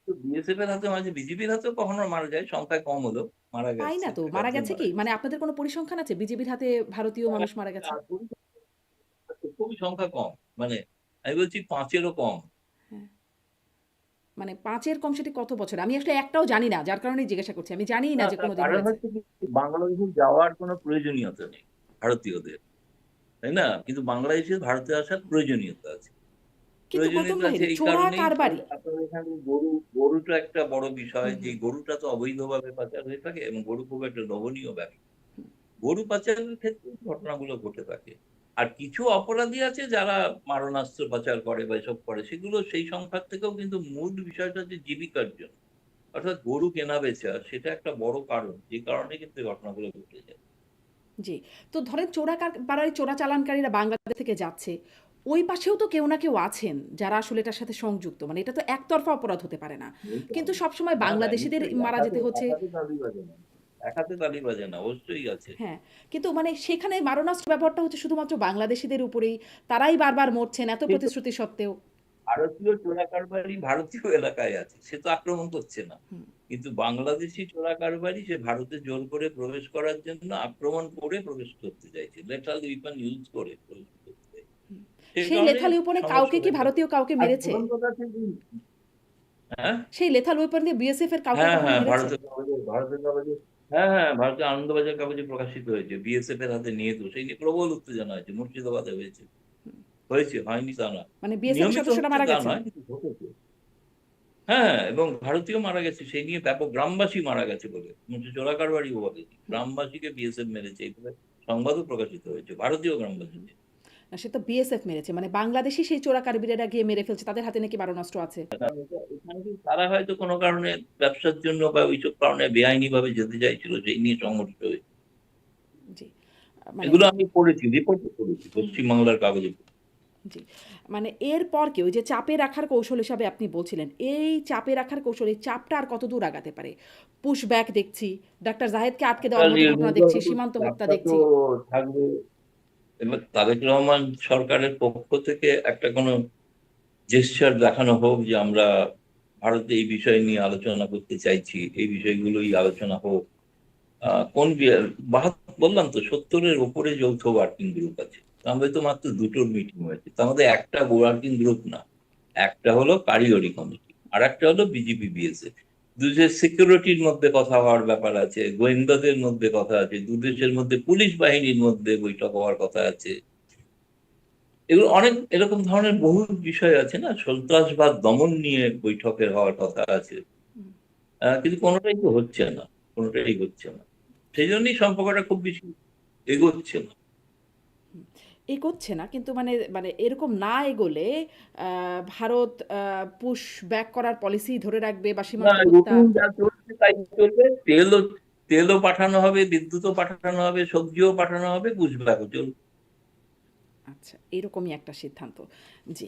তো বিএসএফ এর হাতে মাঝে বিজেপির হাতেও কখনো মারা যায়, সংখ্যায় কম হলেও মারা পাই গেছে, না তো। এক মারা আধজন গেছে মারা কি? মানে গেছে। আপনাদের কোনো পরিসংখ্যান আছে? বিজেপির হাতে ভারতীয় মানুষ মারা গেছে? আর খুবই সংখ্যা কম, মানে আমি বলছি 5-এরও কম। হ্যাঁ। মানে ৫ এর কম সেটি কত বছরে? আমি আসলে একটাও জানি না। যার কারণেই জিজ্ঞাসা করছি। আমি জানিই না না, যে তার কোনদিন কারণ হয়েছে। হচ্ছে কি, বাংলাদেশে যাওয়ার কোনো প্রয়োজনীয়তা নেই ভারতীয়দের, তাই না? কিন্তু বাংলাদেশে ভারতে আসার প্রয়োজনীয়তা আছে। কিন্তু গৌতম প্রয়োজনীয়তা আছে লাহিড়ী এই চোরা কারণেই যে কারবারি আপনার এখানে গরুটা একটা বড় বিষয়, হুম, যে হুম, গরুটা তো অবৈধভাবে পাচার হয়ে থাকে এবং গরু খুব একটা লোভনীয় ব্যাপার। হুম। গরু পাচারের ক্ষেত্রে ঘটনাগুলো ঘটে থাকে। আর কিছু অপরাধী আছে যারা মারণাস্ত্র পাচার করে বা এসব করে, সেগুলো সেই সংখ্যার থেকেও কিন্তু মূল বিষয়টা হচ্ছে জীবিকার জন্য, অর্থাৎ গরু কেনা বেচা, সেটা একটা বড় কারণ, যে কারণে কিন্তু এই ঘটনাগুলো ঘটে যায়। জি। তো ধরেন চোরা কারবারি চোরাচালানকারীরা বাংলাদেশ থেকে যাচ্ছে। ওই পাশেও তো কেউ না কেউ আছেন যারা আসলে এটার সাথে সংযুক্ত। মানে এটা তো একতরফা অপরাধ হতে পারে না। কিন্তু নিশ্চয়ই। সবসময় না, না, বাংলাদেশীদের নিশ্চয়ই মারা যেতে হচ্ছে। একাতে তালি বাজে না। একাতে তালি বাজে না, অবশ্যই আছে। হ্যাঁ, কিন্তু মানে সেখানে মারণাস্ত্র ব্যবহারটা হচ্ছে শুধুমাত্র বাংলাদেশীদের উপরেই। তারাই বারবার মরছেন এত কিন্তু প্রতিশ্রুতি সত্ত্বেও। ভারতীয় চোরা কারবারি ভারতীয় এলাকায় আছে, সে তো আক্রমণ করছে না। হুম, কিন্তু বাংলাদেশি চোরা কারবারি সে ভারতে জোর করে প্রবেশ করার জন্য আক্রমণ করে প্রবেশ করতে চাইছে, লেটাল উইপন ইউজ করে প্রবেশ করতে চাইছে। হুম। সেই সেই কারণে লেথাল ওয়েপনে সমস্যা কাউকে কি হয়ে থাকে। ভারতীয় কাউকে আর মেরেছে? প্রথম কথা হচ্ছে যে, হ্যাঁ, সেই লেথাল ওয়েপন দিয়ে বিএসএফ এর কাউকে হ্যাঁ, কখনো হ্যাঁ, মেরেছে? ভারতের কাগজে, হ্যাঁ, হ্যাঁ, ভারতের আনন্দবাজার কাগজে প্রকাশিত হয়েছে, বিএসএফ এর হাতে নিহত, সেই নিয়ে প্রবল উত্তেজনা হয়েছে, মুর্শিদাবাদে হয়েছে। হুম। হয়েছে, হয়নি তা না। মানে বিএসএফ এর নিয়মিত সদস্যরা হচ্ছে মারা তা গেছেন? নয়, কিন্তু ঘটেছে। হ্যাঁ, এবং ভারতীয় মারা গেছে, সেই নিয়ে ব্যাপক, গ্রামবাসী মারা গেছে বলে, চোরা কারবারি বলেনি, হুম, গ্রামবাসীকে বিএসএফ মেরেছে, এইভাবে সংবাদও প্রকাশিত হয়েছে, ভারতীয় হুম। গ্রামবাসীকে। না সে তো বিএসএফ মেরেছে। মানে বাংলাদেশী সেই চোরা কারবিরেরা গিয়ে মেরে ফেলছে। তাদের হাতে নাকি মারণাস্ত্র আছে। কারণ এখানে কি তারা হয়তো কোনো কারণে ব্যবসার জন্য বা ওইসব কারণে বেআইনি ভাবে যেতে চাইছিল, সেই নিয়ে সংঘটিত হয়েছে। জি। মানে এগুলো আমি পড়েছি, রিপোর্টে পড়েছি, হুম, পশ্চিমবাংলার কাগজে। জি। মানে এরপর কি ওই যে চাপে রাখার কৌশল হিসাবে আপনি বলছিলেন, এই চাপে রাখার কৌশল, এই চাপটা আর কতদূর আগাতে পারে? পুশব্যাক দেখছি, ডাক্তার জাহেদকে আটকে একটা দেওয়ার মতো ঘটনা দেখছি, নির্ভরযোগ্য সীমান্ত হত্যা চাপটা তো দেখছি। থাকবে। এবার তারেক রহমান সরকারের পক্ষ থেকে একটা কোনো জেস্চার দেখানো হোক যে আমরা ভারতে এই বিষয় নিয়ে আলোচনা করতে চাইছি, এই বিষয়গুলোই আলোচনা হোক। কোন বললাম তো, 70-এর উপরে যৌথ ওয়ার্কিং গ্রুপ আছে, তো আমাদের তো মাত্র দুটোর মিটিং হয়েছে, তো আমাদের একটা ওয়ার্কিং গ্রুপ না। একটা হলো কারিগরি কমিটি, আর একটা হলো বিজেপি বিএসএফ। দুদেশের সিকিউরিটির মধ্যে কথা হওয়ার ব্যাপার আছে, গোয়েন্দাদের মধ্যে কথা আছে, দুদেশের মধ্যে পুলিশ বাহিনীর মধ্যে বৈঠক হওয়ার কথা আছে। এগুলো অনেক এরকম ধরনের বহু বিষয় আছে না, সন্ত্রাসবাদ দমন নিয়ে বৈঠকের হওয়ার কথা আছে। হুম, কিন্তু কোনোটাই তো হচ্ছে না, কোনোটাই হচ্ছে না। সেই জন্যই সম্পর্কটা খুব বেশি এগোচ্ছে না। হুম। এগোচ্ছে না কিন্তু মানে মানে এরকম না এগোলে ভারত পুশব্যাক করার পলিসি ধরে রাখবে বা না, সীমান্ত হত্যা। রুটিন যা চলছে তাই চলবে। তেলও পাঠানো হবে, বিদ্যুৎও পাঠানো হবে, সবজিও পাঠানো হবে, পুষব্যাকও চলবে। আচ্ছা, এরকমই একটা সিদ্ধান্ত। জি,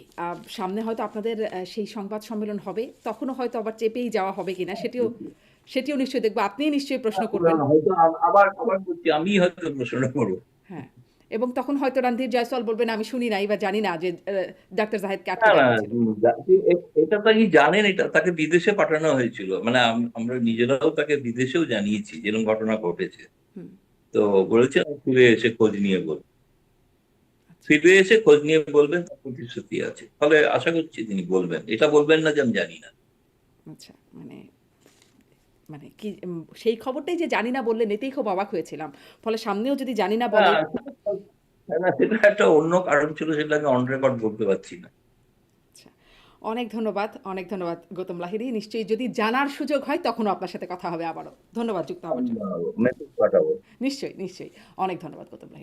সামনে হয়তো আপনাদের সেই সংবাদ সম্মেলন হবে। তখনও হয়তো আবার চেপেই যাওয়া হবে কিনা সেটিও সেটিও নিশ্চয়ই দেখব। আপনিই নিশ্চয়ই প্রশ্ন করবেন। হয়তো আবার আবার বলছি, আমি হয়তো প্রশ্ন করবো। হ্যাঁ, এবং তখন হয়তো রণধীর জয়সওয়াল বলবেন, "আমি শুনি নাই বা জানি না যে ডাক্তার জাহেদকে না, আটকে না, দেওয়া হয়েছিল।" এটা তো কি জানেন, এটা তাকে বিদেশে পাঠানো হয়েছিল, মানে আমরা নিজেরাও তাকে বিদেশেও জানিয়েছি যেরকম ঘটনা ঘটেছে। হুম, তো বলেছে ফিরে এসে খোঁজ নিয়ে বলবেন, আচ্ছা, ফিরে এসে খোঁজ নিয়ে বলবেন, তার প্রতিশ্রুতি আছে, ফলে আশা করছি তিনি বলবেন, এটা বলবেন না যে আমি জানি না। আচ্ছা। মানে মানে কি সেই খবরটাই যে জানি না বললেন এতেই খুব অবাক হয়েছিলাম। ফলে সামনেও যদি জানি না বলে। হ্যাঁ, সেটা একটা অন্য কারণ ছিল, সেটাকে অন রেকর্ড বলতে পারছি না। আচ্ছা। অনেক ধন্যবাদ গৌতম লাহিড়ী। নিশ্চয়ই যদি জানার সুযোগ হয় তখনও আপনার সাথে কথা হবে আবারও। ধন্যবাদ যুক্ত হবার আমি জন্য। মেসেজ পাঠাবো। নিশ্চয়ই, নিশ্চয়ই। অনেক ধন্যবাদ গৌতম লাহিড়ী।